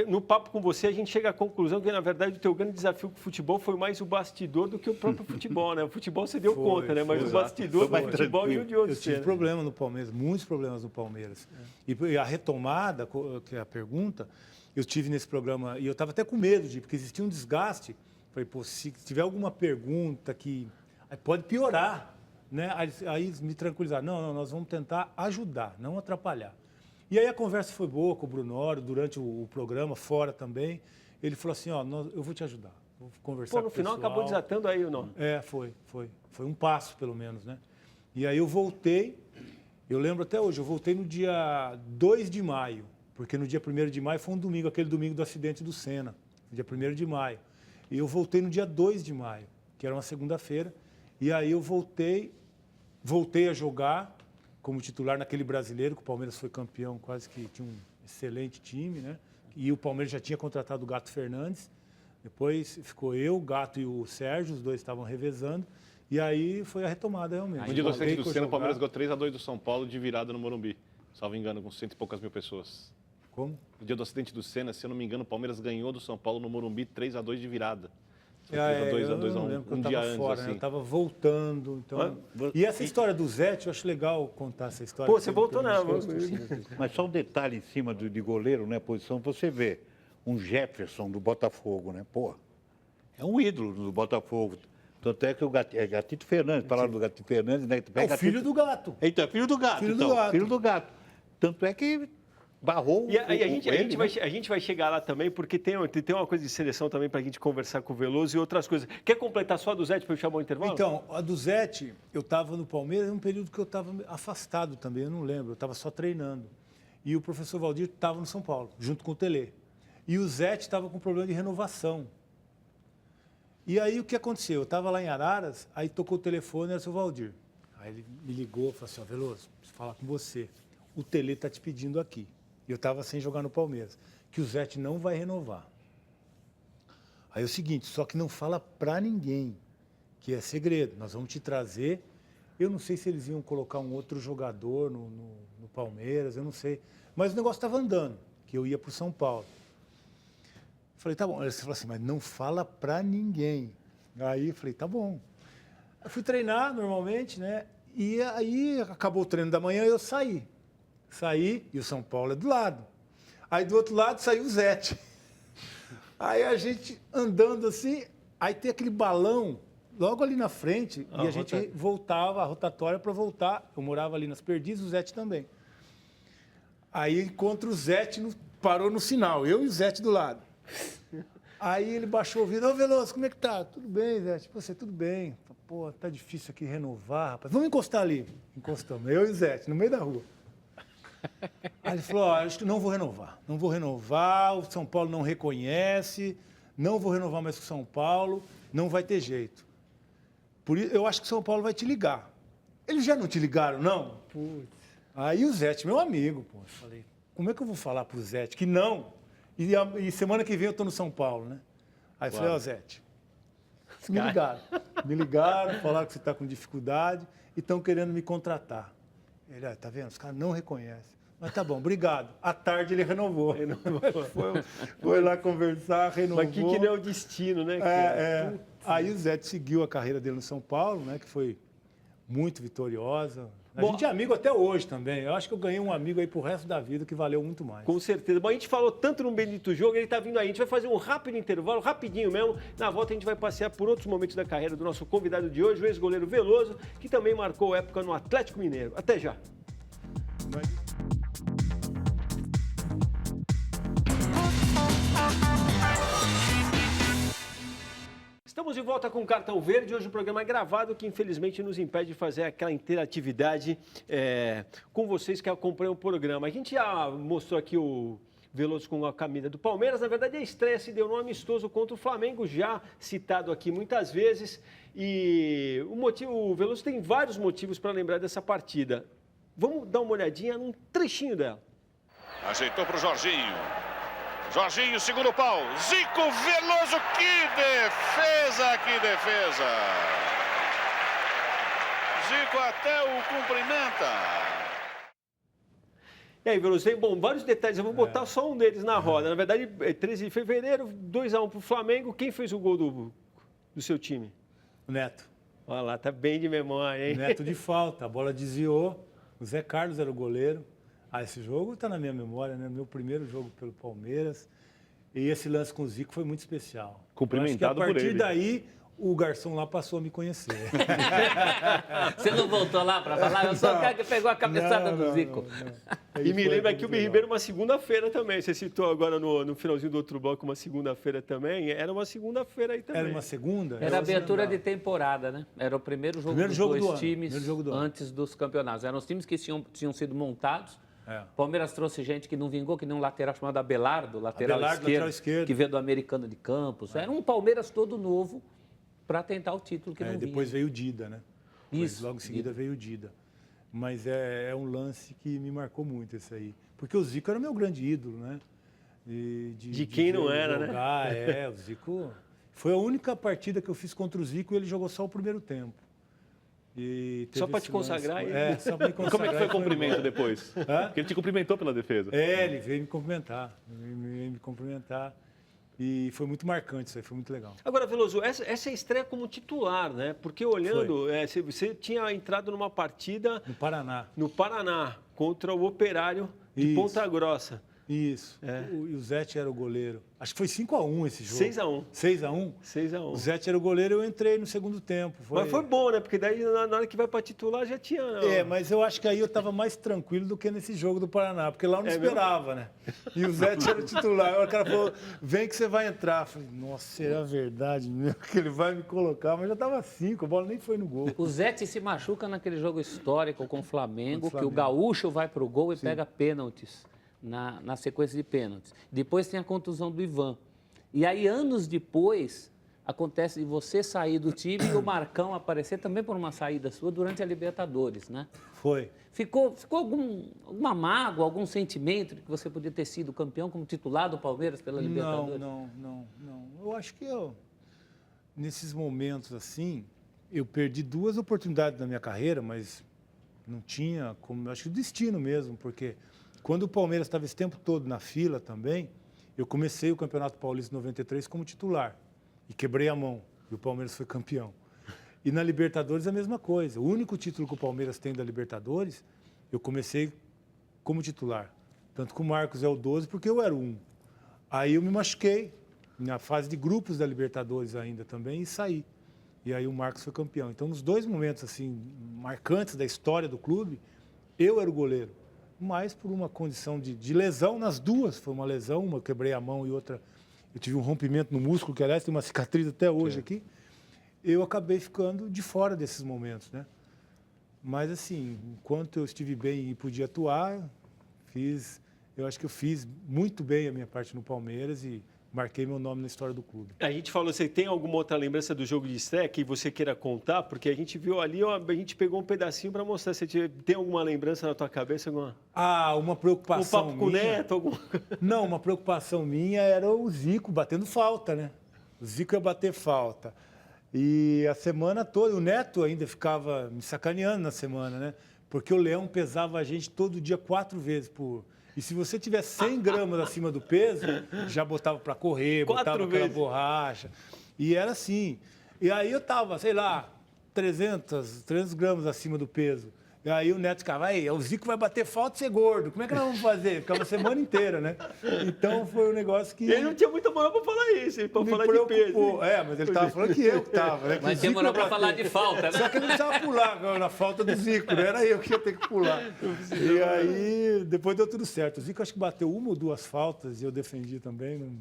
no papo com você, a gente chega à conclusão que, na verdade, o teu grande desafio com o futebol foi mais o bastidor do que o próprio futebol, né? O futebol você deu conta, né? Mas o bastidor do futebol e o de outro. Eu tive problema no Palmeiras, muitos problemas no Palmeiras. E a retomada, que é a pergunta, eu tive nesse programa, e eu estava até com medo porque existia um desgaste. Falei, pô, se tiver alguma pergunta que pode piorar, né? Aí me tranquilizaram. Não, nós vamos tentar ajudar, não atrapalhar. E aí a conversa foi boa com o Brunoro, durante o programa, fora também. Ele falou assim, eu vou te ajudar, vou conversar com o pessoal. No final acabou desatando aí ou não? Foi. Foi um passo, pelo menos, né? E aí eu voltei, eu lembro até hoje, eu voltei no dia 2 de maio, porque no dia 1º de maio foi um domingo, aquele domingo do acidente do Senna. dia 1º de maio. E eu voltei no dia 2 de maio, que era uma segunda-feira. E aí eu voltei a jogar como titular naquele brasileiro, que o Palmeiras foi campeão, quase que tinha um excelente time, né? E o Palmeiras já tinha contratado o Gato Fernandes. Depois ficou eu, o Gato e o Sérgio, os dois estavam revezando. E aí foi a retomada realmente. No dia do acidente do Senna, o Palmeiras ganhou 3-2 do São Paulo de virada no Morumbi. Salvo engano, com 100 e poucas mil pessoas. Como? No dia do acidente do Senna, se eu não me engano, o Palmeiras ganhou do São Paulo no Morumbi 3-2 de virada. Eu não lembro, um dia antes, fora, assim. Né? Eu estava voltando. Então... E essa história do Zete, eu acho legal contar essa história. Pô, você voltou não. Mas só um detalhe em cima de goleiro, né, posição, você vê um Jefferson do Botafogo, né? Pô, é um ídolo do Botafogo. Tanto é que o Gatito Fernandes, falaram do Gatito Fernandes, né? É o filho do Gato. Então, filho do Gato. Filho do Gato. Tanto é que barrou a gente vai chegar lá também, porque tem uma coisa de seleção também para a gente conversar com o Veloso e outras coisas. Quer completar só a do Zete para eu chamar o intervalo? Então, a do Zete, eu estava no Palmeiras, um período que eu estava afastado também, eu não lembro, eu estava só treinando. E o professor Valdir estava no São Paulo, junto com o Telê. E o Zete estava com problema de renovação. E aí o que aconteceu? Eu estava lá em Araras, aí tocou o telefone, era o seu Valdir. Aí ele me ligou e falou assim, Veloso, preciso falar com você. O Telê está te pedindo aqui. E eu estava sem jogar no Palmeiras, que o Zete não vai renovar. Aí é o seguinte, só que não fala para ninguém, que é segredo. Nós vamos te trazer. Eu não sei se eles iam colocar um outro jogador no Palmeiras, eu não sei. Mas o negócio estava andando, que eu ia para o São Paulo. Falei, tá bom. Ele falou assim, mas não fala para ninguém. Aí eu falei, tá bom. Eu fui treinar normalmente, né? E aí acabou o treino da manhã e eu saí. Saí e o São Paulo é do lado. Aí do outro lado saiu o Zete. Aí a gente andando assim, aí tem aquele balão logo ali na frente e a gente voltava, a rotatória para voltar. Eu morava ali nas Perdizes, o Zete também. Aí encontro o Zete, parou no sinal, eu e o Zete do lado. Aí ele baixou o vidro, ô Veloso, como é que tá? Tudo bem, Zete? Você, tudo bem. Pô, tá difícil aqui renovar, rapaz. Vamos encostar ali. Encostamos, eu e o Zete, no meio da rua. Aí ele falou, acho que não vou renovar, o São Paulo não reconhece, não vou renovar mais com o São Paulo, não vai ter jeito. Por isso, eu acho que o São Paulo vai te ligar. Eles já não te ligaram, não? Putz. Aí o Zete, meu amigo, pô, eu falei, como é que eu vou falar pro Zete que não? E semana que vem eu tô no São Paulo, né? Aí eu falei, Zete, me ligaram, falaram que você está com dificuldade e estão querendo me contratar. Ele, tá vendo? Os caras não reconhecem. Mas tá bom, obrigado. À tarde ele renovou. Foi lá conversar, renovou. Mas que não é o destino, né? Aí o Zete seguiu a carreira dele no São Paulo, né? Que foi muito vitoriosa. A gente é amigo até hoje também. Eu acho que eu ganhei um amigo aí pro resto da vida que valeu muito mais. Com certeza. Bom, a gente falou tanto no Bendito Jogo, ele tá vindo aí. A gente vai fazer um rápido intervalo, rapidinho mesmo. Na volta a gente vai passear por outros momentos da carreira do nosso convidado de hoje, o ex-goleiro Veloso, que também marcou época no Atlético Mineiro. Até já. Estamos de volta com o Cartão Verde. Hoje o programa é gravado, que infelizmente nos impede de fazer aquela interatividade com vocês que acompanham o programa. A gente já mostrou aqui o Veloso com a camisa do Palmeiras. Na verdade, a estreia se deu num amistoso contra o Flamengo, já citado aqui muitas vezes. E o Veloso tem vários motivos para lembrar dessa partida. Vamos dar uma olhadinha num trechinho dela. Ajeitou para o Jorginho. Jorginho, segundo pau. Zico, Veloso, que defesa, que defesa. Zico até o cumprimenta. E aí, Veloso, tem vários detalhes, eu vou botar só um deles na roda. Na verdade, 13 de fevereiro, 2-1 para o Flamengo. Quem fez o gol do seu time? O Neto. Olha lá, tá bem de memória, hein? Neto de falta, a bola desviou. O Zé Carlos era o goleiro. Esse jogo está na minha memória, né? Meu primeiro jogo pelo Palmeiras. E esse lance com o Zico foi muito especial. Cumprimentado por ele. A partir daí, o garçom lá passou a me conhecer. Você não voltou lá para falar? Eu sou o cara que pegou a cabeçada do Zico. Não. E me lembra aqui o Ribeiro uma segunda-feira também. Você citou agora no finalzinho do outro bloco uma segunda-feira também. Era uma segunda-feira aí também. Era uma segunda? Era abertura de temporada, né? Era o primeiro jogo dos dois times do antes dos campeonatos. Eram os times que tinham sido montados O Palmeiras trouxe gente que não vingou, que nem um lateral chamado Abelardo, lateral esquerdo, que veio do Americano de Campos. Era um Palmeiras todo novo para tentar o título que não vinha. Depois veio o Dida, né? Isso. Logo em seguida veio o Dida. Mas é um lance que me marcou muito esse aí. Porque o Zico era meu grande ídolo, né? De quem não era, jogar, né? O Zico... Foi a única partida que eu fiz contra o Zico e ele jogou só o primeiro tempo. Só para te consagrar? Só para me consagrar. Como é que foi o cumprimento depois? Porque ele te cumprimentou pela defesa. Ele veio me cumprimentar. E foi muito marcante isso aí, foi muito legal. Agora, Veloso, essa é a estreia como titular, né? Porque olhando, você tinha entrado numa partida... No Paraná, contra o Operário de Ponta Grossa. Isso. E o Zete era o goleiro. Acho que foi 5-1 esse jogo. 6-1. 6-1? 6-1. O Zete era o goleiro, eu entrei no segundo tempo. Mas foi bom, né? Porque daí na hora que vai para titular já tinha... mas eu acho que aí eu estava mais tranquilo do que nesse jogo do Paraná, porque lá eu não esperava, né? E o Zete era o titular. O cara falou, vem que você vai entrar. Eu falei, nossa, será verdade mesmo que ele vai me colocar? Mas já estava 5, a bola nem foi no gol. O Zete se machuca naquele jogo histórico com o Flamengo, que o Gaúcho vai para o gol e pega pênaltis. Na sequência de pênaltis. Depois tem a contusão do Ivan. E aí, anos depois, acontece de você sair do time e o Marcão aparecer também por uma saída sua durante a Libertadores, né? Foi. Ficou alguma mágoa, algum sentimento de que você podia ter sido campeão como titular do Palmeiras pela Libertadores? Não. Eu acho que nesses momentos assim, eu perdi 2 oportunidades na minha carreira, mas não tinha como... Acho que o destino mesmo, porque... Quando o Palmeiras estava esse tempo todo na fila também, eu comecei o Campeonato Paulista 93 como titular e quebrei a mão e o Palmeiras foi campeão. E na Libertadores a mesma coisa. O único título que o Palmeiras tem da Libertadores, eu comecei como titular. Tanto que o Marcos é o 12 porque eu era o 1. Aí eu me machuquei na fase de grupos da Libertadores ainda também e saí. E aí o Marcos foi campeão. Então, nos 2 momentos assim marcantes da história do clube, eu era o goleiro. Mas por uma condição de lesão nas duas. Foi uma lesão, uma eu quebrei a mão e outra eu tive um rompimento no músculo, que aliás tem uma cicatriz até hoje aqui. Eu acabei ficando de fora desses momentos, né? Mas assim, enquanto eu estive bem e podia atuar, eu acho que eu fiz muito bem a minha parte no Palmeiras e marquei meu nome na história do clube. A gente falou, você tem alguma outra lembrança do jogo de estreia que você queira contar? Porque a gente viu ali, a gente pegou um pedacinho para mostrar. Você tem alguma lembrança na tua cabeça? Uma preocupação minha... Um papo com o Neto? Alguma... Não, uma preocupação minha era o Zico batendo falta, né? O Zico ia bater falta. E a semana toda, o Neto ainda ficava me sacaneando na semana, né? Porque o Leão pesava a gente todo dia 4 vezes por... E se você tiver 100 gramas acima do peso, já botava para correr, botava aquela borracha. E era assim. E aí eu tava, sei lá, 300 gramas acima do peso. E aí o Neto ficava, o Zico vai bater falta e ser gordo. Como é que nós vamos fazer? Ficava a semana inteira, né? Então foi um negócio que... Ele não tinha muita moral para falar isso, para falar de peso. Mas ele estava falando que eu estava, né? Mas tem moral para falar de falta, né? Só que ele não precisava pular na falta do Zico, né? Era eu que ia ter que pular. E aí, depois deu tudo certo. O Zico acho que bateu 1 ou 2 faltas e eu defendi também,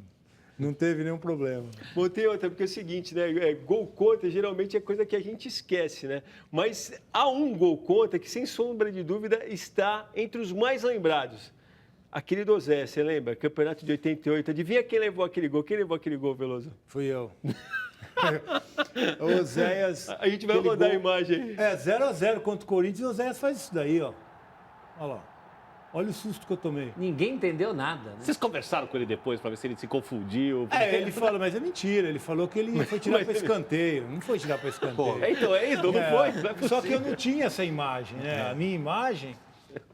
não teve nenhum problema. Bom, tem outra, porque é o seguinte, né? Gol contra geralmente é coisa que a gente esquece, né? Mas há um gol contra que, sem sombra de dúvida, está entre os mais lembrados. Aquele do Zé, você lembra? Campeonato de 88. Adivinha quem levou aquele gol? Quem levou aquele gol, Veloso? Fui eu. O Oséias... A gente vai rodar a imagem aí. 0-0 contra o Corinthians e o Oséias faz isso daí, ó. Olha lá. Olha o susto que eu tomei. Ninguém entendeu nada, né? Vocês conversaram com ele depois para ver se ele se confundiu? Ele falou, mas é mentira. Ele falou que ele foi tirar para escanteio. Não foi tirar para escanteio. Então é isso, não foi. Só que eu não tinha essa imagem, né? A minha imagem,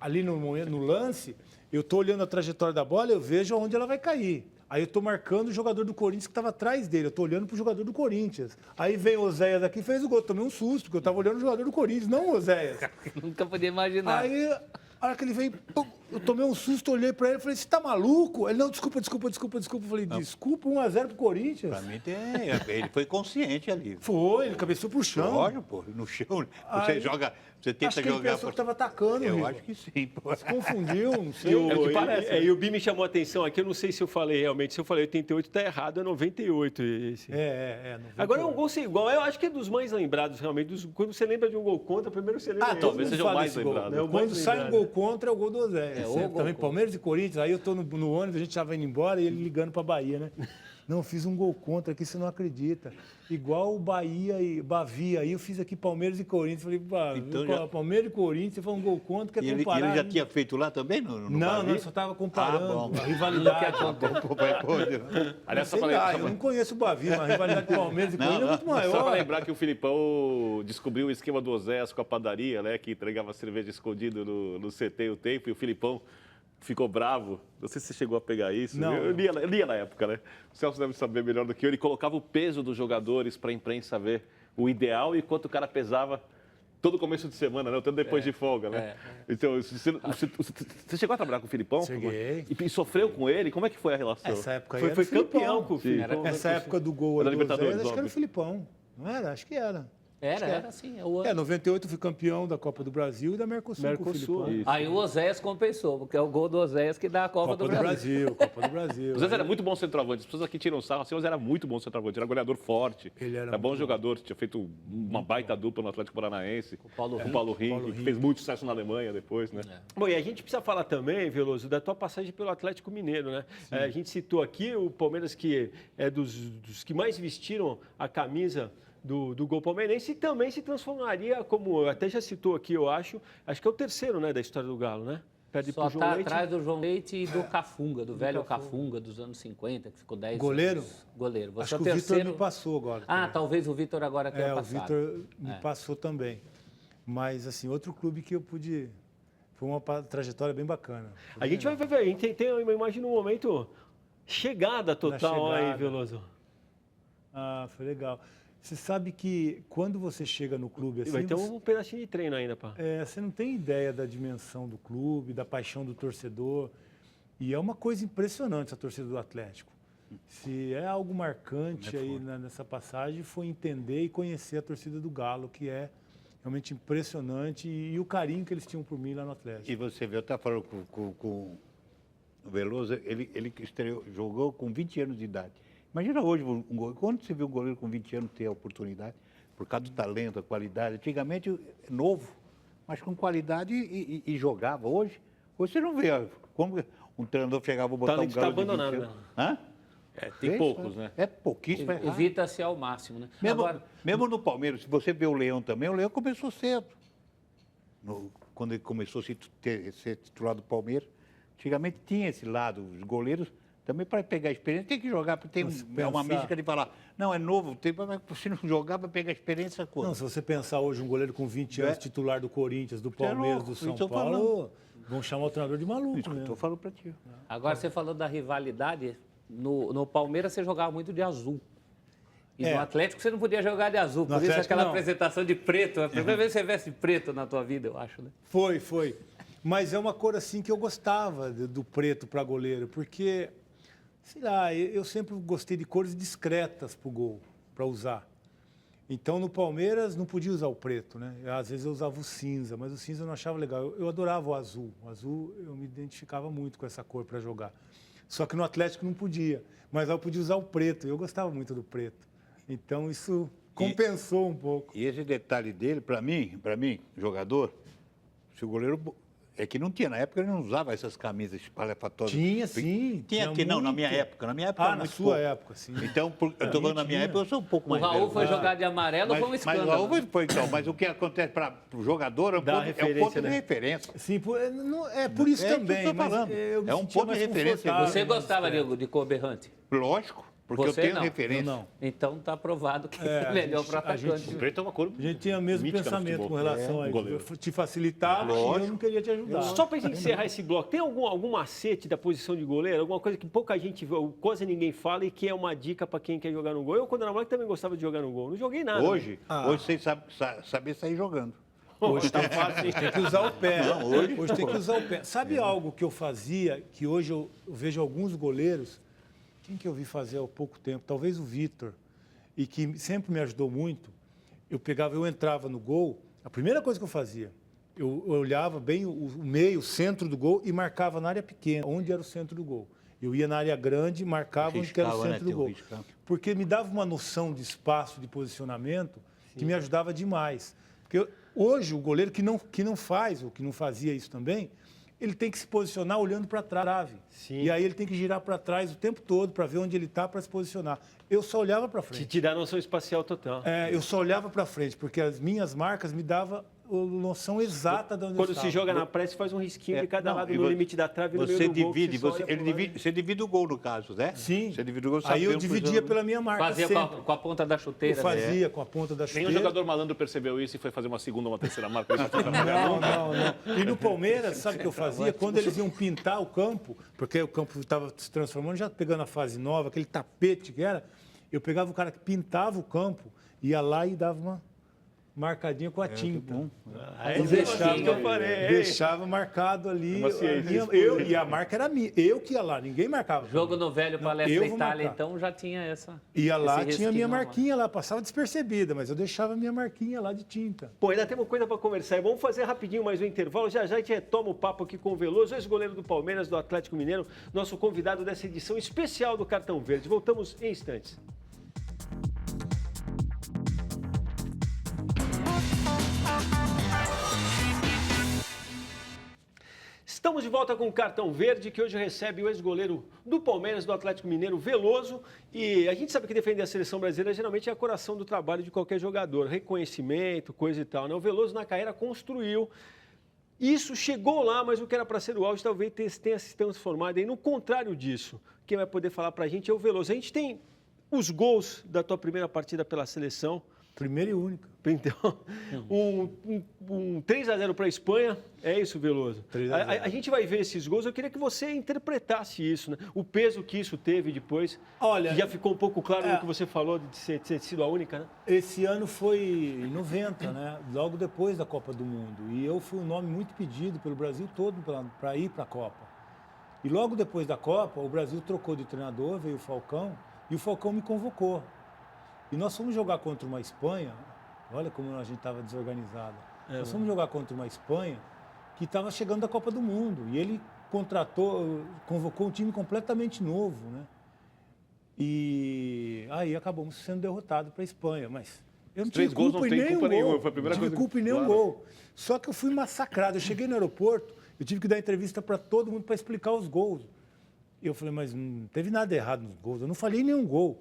ali no lance, eu estou olhando a trajetória da bola, eu vejo onde ela vai cair. Aí eu estou marcando o jogador do Corinthians que estava atrás dele. Eu estou olhando para o jogador do Corinthians. Aí vem o Oséias aqui e fez o gol. Eu tomei um susto, porque eu estava olhando o jogador do Corinthians, não o Oséias. Nunca podia imaginar. Aí... A hora que ele veio, eu tomei um susto, olhei pra ele e falei, você tá maluco? Ele, não, desculpa. Eu falei, desculpa, 1-0 pro Corinthians. Pra mim ele foi consciente ali. Foi, ele cabeceou pro chão. Lógico, pô, no chão. Você tenta acho que ele pensou que tava atacando. Eu acho que sim, pô. Se confundiu, não sei. É o que parece. E o Bi me chamou a atenção aqui, eu não sei se eu falei realmente. Se eu falei 88, tá errado, é 98 esse. 98. Agora é um gol sem igual. Eu acho que é dos mais lembrados, realmente. Quando você lembra de um gol contra, primeiro você lembra. Talvez seja o mais lembrado. Quando sai um gol contra é o gol do Oséias. Também Palmeiras e Corinthians, aí eu tô no ônibus, a gente estava indo embora e ele ligando para Bahia, né? Não, eu fiz um gol contra aqui, você não acredita. Igual o Bahia e Bavia, aí eu fiz aqui Palmeiras e Corinthians. Falei, então, Palmeiras e Corinthians, você foi um gol contra, quer comparar. E ele já tinha feito lá também? Não, só estava comparando. A rivalidade. Aliás, eu não conheço o Bavia, mas a rivalidade de Palmeiras e Corinthians é muito maior. Só para lembrar que o Filipão descobriu o esquema do Oséias com a padaria, né? Que entregava cerveja escondido no CT o tempo, e o Filipão ficou bravo. Não sei se você chegou a pegar isso. Não. Eu lia na época, né? O Celso deve saber melhor do que eu. Ele colocava o peso dos jogadores para a imprensa ver o ideal e quanto o cara pesava todo começo de semana, né? Tanto depois de folga, né? Então, você chegou a trabalhar com o Filipão? Cheguei. E sofreu com ele? Como é que foi a relação? Essa época aí foi campeão com o Filipão. Essa época do gol da do Libertadores, acho que era o Filipão. Não era? Acho que era. Era sim. 98 eu fui campeão da Copa do Brasil e da Mercosul. Com o Filipão. Aí o Oséias compensou, porque é o gol do Oséias que dá a Copa do Brasil. Copa do Brasil. O Oséias era muito bom centroavante. As pessoas aqui tiram sarro assim, mas era muito bom centroavante. Era goleador forte. Ele era bom jogador. Tinha feito uma baita dupla no Atlético Paranaense. Com o Paulo Rinck, que fez muito sucesso na Alemanha depois, né? Bom, e a gente precisa falar também, Veloso, da tua passagem pelo Atlético Mineiro, né? A gente citou aqui o Palmeiras, que é dos que mais vestiram a camisa do gol palmeirense, e também se transformaria, como até já citou aqui, eu acho que é o terceiro, né, da história do Galo, né? Perde só está atrás do João Leite e do Cafunga, do velho Cafunga dos anos 50, que ficou 10 goleiro? anos. Goleiro. Você acho é o que terceiro... o Vitor me passou agora. Talvez o Vitor agora tenha passado. O Vitor me passou também. Mas, assim, outro clube que eu pude... Foi uma trajetória bem bacana. A gente vai ver, a gente tem uma imagem no momento chegada total aí, Veloso. Foi legal. Você sabe que quando você chega no clube assim... Vai ter um pedacinho de treino ainda, pá. Você não tem ideia da dimensão do clube, da paixão do torcedor. E é uma coisa impressionante essa torcida do Atlético. Se é algo marcante aí nessa passagem, foi entender e conhecer a torcida do Galo, que é realmente impressionante, e o carinho que eles tinham por mim lá no Atlético. E você vê, eu estava falando com o Veloso, ele jogou com 20 anos de idade. Imagina hoje um goleiro. Quando você vê um goleiro com 20 anos ter a oportunidade, por causa do talento, a qualidade, antigamente novo, mas com qualidade e jogava. Hoje você não vê como um treinador chegava, vou botar um garoto abandonado, de 20 anos. Hã? Tem poucos, né? É pouquíssimo. Evita-se ao máximo, né? Mesmo no Palmeiras, se você vê o Leão também, o Leão começou cedo. Quando ele começou a ser titular do Palmeiras, antigamente tinha esse lado, os goleiros... Também para pegar experiência, tem que jogar, porque tem uma mística de falar, não, é novo, mas se não jogar para pegar experiência, quando? Não, se você pensar hoje um goleiro com 20 anos, titular do Corinthians, do Palmeiras, do São Paulo, vão chamar o treinador de maluco. Isso que eu estou falando para ti. Agora, você falou da rivalidade, no Palmeiras você jogava muito de azul. E no Atlético você não podia jogar de azul, por isso aquela apresentação de preto. É a primeira vez que você veste preto na tua vida, eu acho, né? Foi. Mas é uma cor assim que eu gostava do preto para goleiro, porque... Sei lá, eu sempre gostei de cores discretas para o gol, para usar. Então, no Palmeiras, não podia usar o preto, né? Às vezes eu usava o cinza, mas o cinza eu não achava legal. Eu adorava o azul. O azul, eu me identificava muito com essa cor para jogar. Só que no Atlético não podia. Mas lá eu podia usar o preto. Eu gostava muito do preto. Então, isso compensou um pouco. E esse detalhe dele, para mim, jogador, se o goleiro... É que não tinha, na época ele não usava essas camisas espalhafatosas. Tinha, sim. Tinha que não, na minha época. Na minha época era na muito sua pouco. época, sim. Então, eu estou falando na minha época, eu sou um pouco mais velho. O Raul foi jogar de amarelo, foi um escândalo. Mas o Raul foi então. Mas o que acontece para o jogador é um ponto de referência. Sim, é por isso também. É um ponto de referência. Você gostava, Diego, de cor berrante? Lógico. Porque eu tenho referência. Não. Então está provado que é melhor para atacante. O preto é uma cor. A gente tinha o mesmo pensamento com relação a isso. Te facilitava e eu não queria te ajudar. Só para encerrar esse bloco, tem algum macete da posição de goleiro? Alguma coisa que pouca gente, quase ninguém fala e que é uma dica para quem quer jogar no gol? Eu, quando era moleque, também gostava de jogar no gol. Não joguei nada. Hoje você saber sair jogando. Hoje está fácil, tem que usar o pé. Hoje tem que usar o pé. Sabe algo que eu fazia, que hoje eu vejo alguns goleiros... Quem que eu vi fazer há pouco tempo? Talvez o Vitor, e que sempre me ajudou muito. Eu entrava no gol, a primeira coisa que eu fazia, eu olhava bem o meio, o centro do gol e marcava na área pequena, onde era o centro do gol. Eu ia na área grande e marcava onde era o centro do gol. Porque me dava uma noção de espaço, de posicionamento, que me ajudava demais. Porque hoje o goleiro que não faz, ou que não fazia isso também, ele tem que se posicionar olhando para a trave. Sim. E aí ele tem que girar para trás o tempo todo para ver onde ele está para se posicionar. Eu só olhava para frente. Te dá noção espacial total. Eu só olhava para frente, porque as minhas marcas me davam a noção exata de onde eu estava. Quando se joga na pressa, faz um risquinho de cada lado no limite da trave e no meio do gol. Você divide o gol, no caso, né? Sim. Você divide o gol, aí eu dividia pela minha marca. Fazia com a ponta da chuteira. Eu fazia com a ponta da chuteira. Nenhum jogador malandro percebeu isso e foi fazer uma segunda ou uma terceira marca. Não. E no Palmeiras, sabe o que eu fazia? Quando eles iam pintar o campo, porque o campo estava se transformando, já pegando a fase nova, aquele tapete que era, eu pegava o cara que pintava o campo, ia lá e dava uma marcadinha com a tinta. Aí deixava marcado ali. E a marca era minha. Eu que ia lá, ninguém marcava. Jogo no velho Palestra Itália, então já tinha essa. Ia lá, tinha a minha marquinha lá, passava despercebida, mas eu deixava a minha marquinha lá de tinta. Pô, ainda temos coisa para conversar. Vamos fazer rapidinho mais um intervalo. Já a gente retoma o papo aqui com o Veloso, ex-goleiro do Palmeiras, do Atlético Mineiro, nosso convidado dessa edição especial do Cartão Verde. Voltamos em instantes. Estamos de volta com o Cartão Verde, que hoje recebe o ex-goleiro do Palmeiras, do Atlético Mineiro, Veloso. E a gente sabe que defender a seleção brasileira geralmente é o coração do trabalho de qualquer jogador. Reconhecimento, coisa e tal, né? O Veloso na carreira construiu. Isso chegou lá, mas o que era para ser o auge talvez tenha se transformado. E no contrário disso, quem vai poder falar para a gente é o Veloso. A gente tem os gols da tua primeira partida pela seleção. Primeira e única. Então, um 3-0 para a Espanha, é isso, Veloso? A gente vai ver esses gols, eu queria que você interpretasse isso, né? O peso que isso teve depois. Olha, que já ficou um pouco claro no que você falou de ter sido a única, né? Esse ano foi em 90, né? Logo depois da Copa do Mundo. E eu fui um nome muito pedido pelo Brasil todo para ir para a Copa. E logo depois da Copa, o Brasil trocou de treinador, veio o Falcão, e o Falcão me convocou. E nós fomos jogar contra uma Espanha, olha como a gente estava desorganizado. Nós fomos jogar contra uma Espanha que estava chegando da Copa do Mundo. E ele convocou um time completamente novo, né? E aí acabamos sendo derrotados para a Espanha. Mas eu não tive culpa em nenhum gol. Foi a primeira coisa. Não tive culpa em nenhum gol. Só que eu fui massacrado. Eu cheguei no aeroporto, eu tive que dar entrevista para todo mundo para explicar os gols. E eu falei, mas não teve nada errado nos gols. Eu não falhei nenhum gol.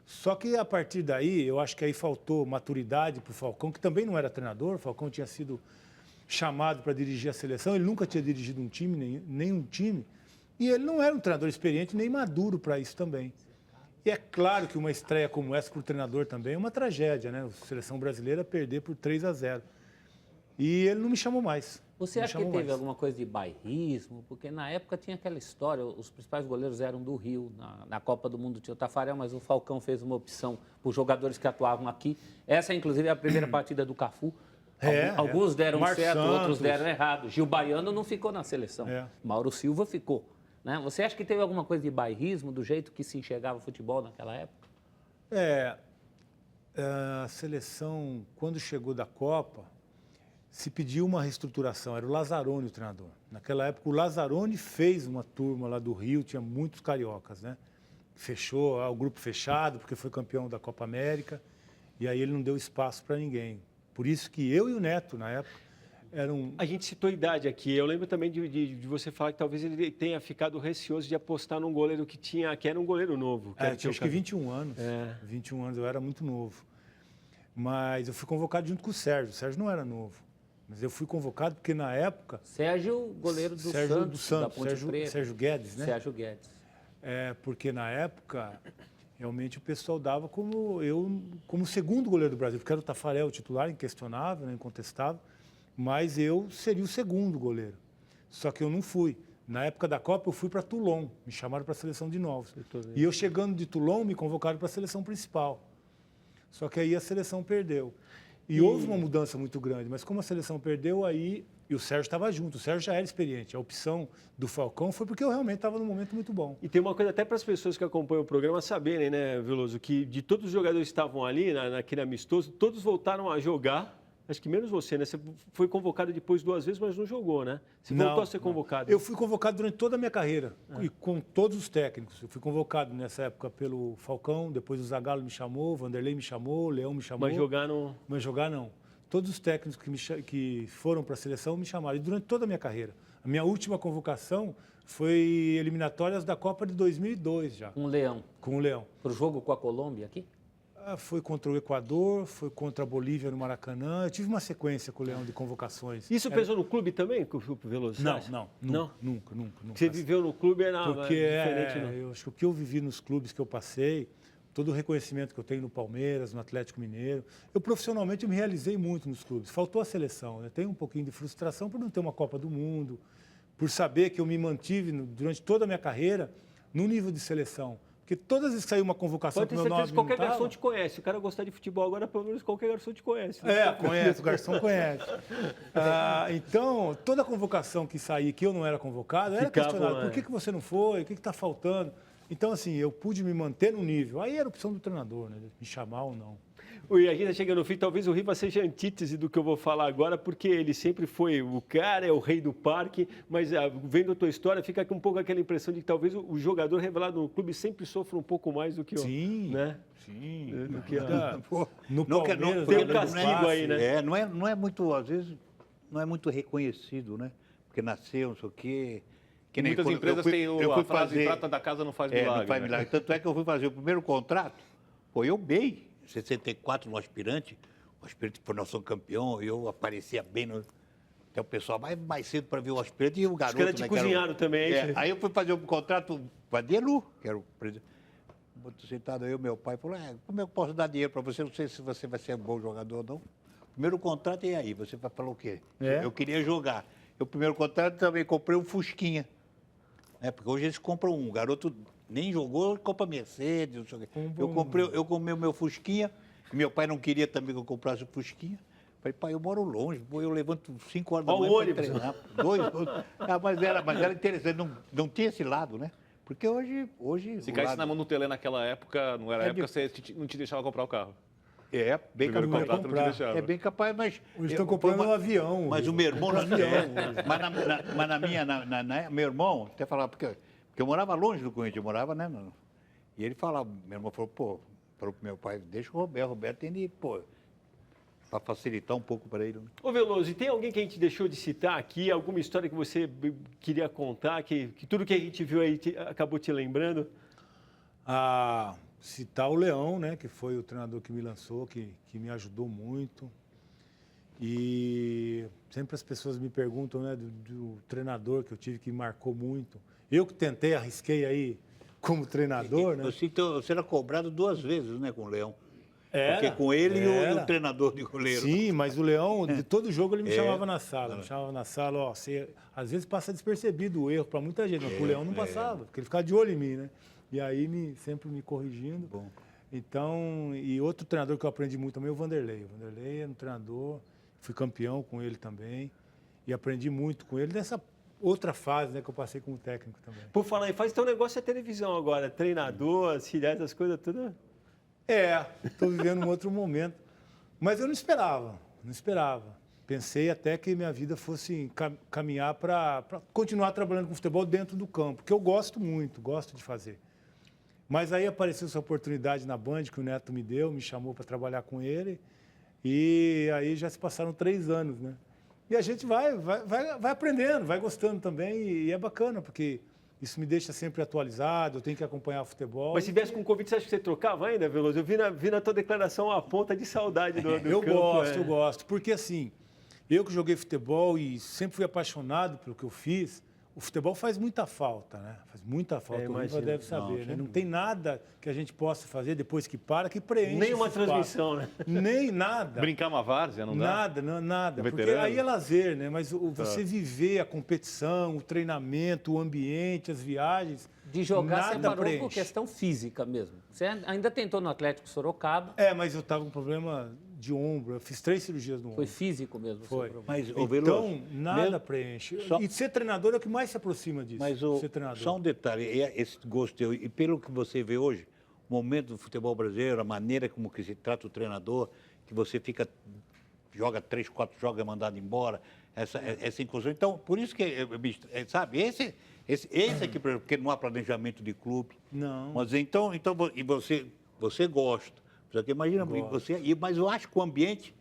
Só que a partir daí, eu acho que aí faltou maturidade para o Falcão, que também não era treinador. O Falcão tinha sido chamado para dirigir a seleção, ele nunca tinha dirigido um time, nenhum time. E ele não era um treinador experiente nem maduro para isso também. E é claro que uma estreia como essa para o treinador também é uma tragédia, né? A seleção brasileira perder por 3-0. E ele não me chamou mais. Você acha que teve alguma coisa de bairrismo? Porque na época tinha aquela história, os principais goleiros eram do Rio. Na Copa do Mundo tinha o Tafarel, mas o Falcão fez uma opção por jogadores que atuavam aqui. Essa, inclusive, é a primeira partida do Cafu. Alguns deram certo, outros deram errado. Gil Baiano não ficou na seleção. Mauro Silva ficou. Né? Você acha que teve alguma coisa de bairrismo, do jeito que se enxergava o futebol naquela época? A seleção, quando chegou da Copa, se pediu uma reestruturação, era o Lazzaroni o treinador. Naquela época, o Lazzaroni fez uma turma lá do Rio, tinha muitos cariocas, né? Fechou o grupo fechado, porque foi campeão da Copa América, e aí ele não deu espaço para ninguém. Por isso que eu e o Neto, na época, eram... A gente citou idade aqui, eu lembro também de você falar que talvez ele tenha ficado receoso de apostar num goleiro que era um goleiro novo. Tinha acho que 21 anos, 21 anos, eu era muito novo. Mas eu fui convocado junto com o Sérgio não era novo. Mas eu fui convocado porque, na época... Sérgio, goleiro do Santos, da Ponte Preta. Sérgio Guedes, né? Sérgio Guedes. Porque, na época, realmente o pessoal dava como segundo goleiro do Brasil, porque era o Tafarel o titular, inquestionável, né, incontestável, mas eu seria o segundo goleiro. Só que eu não fui. Na época da Copa, eu fui para Toulon, me chamaram para a seleção de novos. E eu, chegando de Toulon, me convocaram para a seleção principal. Só que aí a seleção perdeu. E houve uma mudança muito grande, mas como a seleção perdeu, aí... E o Sérgio estava junto, o Sérgio já era experiente. A opção do Falcão foi porque eu realmente estava num momento muito bom. E tem uma coisa até para as pessoas que acompanham o programa saberem, né, Veloso, que de todos os jogadores que estavam ali, naquele amistoso, todos voltaram a jogar, acho que menos você, né? Você foi convocado depois 2 vezes, mas não jogou, né? Você voltou a ser convocado. Eu fui convocado durante toda a minha carreira, e com todos os técnicos. Eu fui convocado nessa época pelo Falcão, depois o Zagallo me chamou, o Vanderlei me chamou, o Leão me chamou. Mas jogar não... Mas jogar não. Todos os técnicos que foram para a seleção me chamaram, e durante toda a minha carreira. A minha última convocação foi eliminatórias da Copa de 2002 já. Com o Leão. Com o Leão. Para o jogo com a Colômbia aqui? Foi contra o Equador, foi contra a Bolívia no Maracanã. Eu tive uma sequência com o Leão de convocações. Isso pesou no clube também, com o Veloso? Não. Nunca. Você viveu no clube era porque diferente, não? Eu acho que o que eu vivi nos clubes que eu passei, todo o reconhecimento que eu tenho no Palmeiras, no Atlético Mineiro, eu profissionalmente me realizei muito nos clubes. Faltou a seleção. Eu tenho um pouquinho de frustração por não ter uma Copa do Mundo, por saber que eu me mantive durante toda a minha carreira no nível de seleção. Porque todas as vezes que saiu uma convocação pode ter certeza que qualquer garçom te conhece. O cara gostar de futebol agora, pelo menos qualquer garçom te conhece. Né? Conhece, o garçom conhece. Então, toda convocação que saía que eu não era convocado, era questionado. Por que você não foi? O que está faltando? Então, assim, eu pude me manter no nível. Aí era opção do treinador, né? Me chamar ou não. E a gente chega no fim, talvez o Riva seja a antítese do que eu vou falar agora, porque ele sempre foi o cara, é o rei do parque, mas vendo a tua história, fica um pouco aquela impressão de que talvez o jogador revelado no clube sempre sofra um pouco mais do que o... Sim, né? Sim. Do que no Palmeiras, tem um castigo aí, né? Não é muito, às vezes, não é muito reconhecido, né? Porque nasceu, não sei o quê... Que nem muitas empresas têm a frase, prata da casa não faz milagre. Não faz milagre. Né? Tanto é que eu fui fazer o primeiro contrato, eu bem, 64 no aspirante, o aspirante foi nosso campeão, eu aparecia bem até o pessoal mais cedo para ver o aspirante e o garoto. Os caras te cozinharam também. Aí eu fui fazer o contrato com a Delu, que era o presidente. Sentado eu e meu pai, falou, como eu posso dar dinheiro para você? Não sei se você vai ser um bom jogador ou não. Primeiro contrato é aí, você vai falar o quê? Eu queria jogar. O primeiro contrato também comprei um Fusquinha. Porque hoje eles compram um garoto nem jogou, compra Mercedes, não sei o quê. Eu comprei o meu Fusquinha, meu pai não queria também que eu comprasse o Fusquinha. Falei, pai, eu moro longe, eu levanto 5 horas da manhã para treinar. Mas era interessante, não tinha esse lado, né? Porque hoje se caísse na mão do Tele naquela época, não era época, você não te deixava comprar o carro. Bem capaz. Bem capaz, mas... Eles estão comprando um avião. Mas o meu irmão... Meu irmão, até falava, porque eu morava longe do Corinthians, eu morava, né? E ele falava, meu irmão falou pro meu pai, deixa o Roberto tem de ir, para facilitar um pouco para ele. Né? Ô Veloso, e tem alguém que a gente deixou de citar aqui, alguma história que você queria contar, que tudo que a gente viu aí acabou te lembrando? Citar o Leão, né, que foi o treinador que me lançou, que me ajudou muito. E sempre as pessoas me perguntam, né, do treinador que eu tive, que marcou muito. Eu que tentei, arrisquei aí como treinador, né? Você era cobrado 2 vezes, né, com o Leão. Porque com ele e o treinador de goleiro. Sim, mas o Leão, de todo jogo, ele me chamava na sala. Me chamava na sala, você às vezes passa despercebido o erro para muita gente, mas o Leão não passava, porque ele ficava de olho em mim, né? E aí sempre me corrigindo. Bom. Então, e outro treinador que eu aprendi muito também é o Vanderlei. O Vanderlei é um treinador, fui campeão com ele também. E aprendi muito com ele nessa outra fase, né, que eu passei como técnico também. Por falar em fase, então o negócio é televisão agora. Treinador, auxiliar, as coisas tudo. Estou vivendo um outro momento. Mas eu não esperava. Pensei até que minha vida fosse caminhar para continuar trabalhando com futebol dentro do campo, que eu gosto muito, gosto de fazer. Mas aí apareceu essa oportunidade na Band que o Neto me deu, me chamou para trabalhar com ele. E aí já se passaram 3 anos, né? E a gente vai aprendendo, vai gostando também. E é bacana, porque isso me deixa sempre atualizado, eu tenho que acompanhar o futebol. Mas se viesse com convite, você acha que você trocava ainda, Veloso? Eu vi na tua declaração uma ponta de saudade do eu campo. Eu gosto. Porque assim, eu que joguei futebol e sempre fui apaixonado pelo que eu fiz, o futebol faz muita falta, né? Faz muita falta, o Riva deve saber, né? Não tem nada que a gente possa fazer depois que preenche. Nem uma transmissão, né? Nem nada. Brincar uma várzea, não dá? Nada. Porque aí é lazer, né? Mas você viver a competição, o treinamento, o ambiente, as viagens... De jogar, você parou por questão física mesmo. Você ainda tentou no Atlético Sorocaba. Mas eu estava com problema de ombro. Eu fiz 3 cirurgias no ombro. Foi físico mesmo? Foi. Mas, então, nada preenche. E ser treinador é o que mais se aproxima disso. Mas ser treinador. Só um detalhe, esse gosto teu, e pelo que você vê hoje, o momento do futebol brasileiro, a maneira como que se trata o treinador, que você joga 3, 4 jogos e é mandado embora, essa inclusão. Então, por isso que, sabe, esse aqui, porque não há planejamento de clube. Não. Mas então e você gosta. Imagina, mas eu acho que o ambiente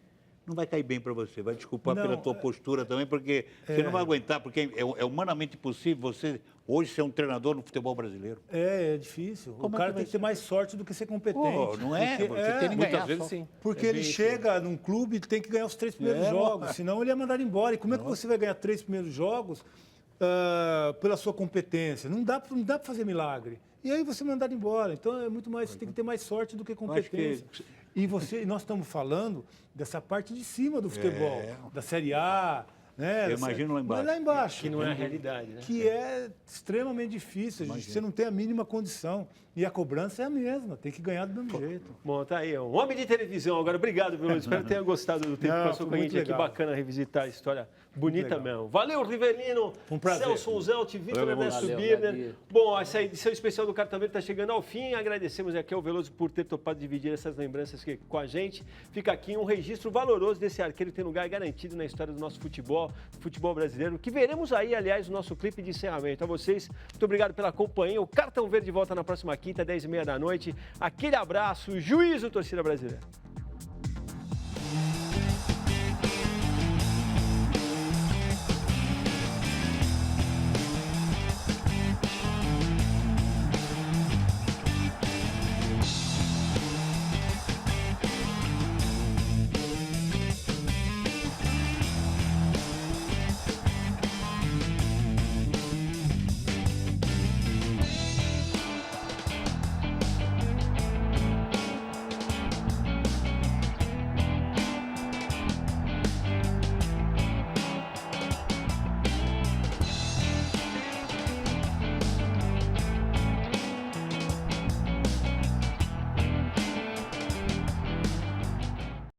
não vai cair bem para você. Vai desculpar pela tua postura também, porque você não vai aguentar, porque é humanamente impossível você hoje ser um treinador no futebol brasileiro. É difícil. O cara tem que ter mais sorte do que ser competente. Não é? Você tem que ganhar. Muitas vezes sim. Porque ele chega num clube e tem que ganhar os 3 primeiros jogos, senão ele é mandado embora. E como é que você vai ganhar 3 primeiros jogos pela sua competência? Não dá para fazer milagre. E aí você é mandado embora. Então é muito mais, você tem que ter mais sorte do que competência. E nós estamos falando dessa parte de cima do futebol, da Série A. Né? Eu imagino lá embaixo. Mas lá embaixo. Que não é a realidade, né? Que é extremamente difícil. Você não tem a mínima condição. E a cobrança é a mesma, tem que ganhar do mesmo jeito. Bom, tá aí. Um homem de televisão agora. Obrigado, Veloso. Espero que tenha gostado do tempo que passou com a gente aqui. Bacana revisitar a história bonita mesmo. Valeu, Rivelino. Um prazer. Celso Zelt, Vitor Ernesto Birner. Bom, essa edição especial do Cartão Verde está chegando ao fim. Agradecemos aqui ao Veloso por ter topado dividir essas lembranças aqui com a gente. Fica aqui um registro valoroso desse arqueiro que tem lugar garantido na história do nosso futebol brasileiro, que veremos aí, aliás, o nosso clipe de encerramento. A vocês, muito obrigado pela companhia. O Cartão Verde volta na próxima quinta, 10h30 da noite. Aquele abraço, juízo, torcida brasileira.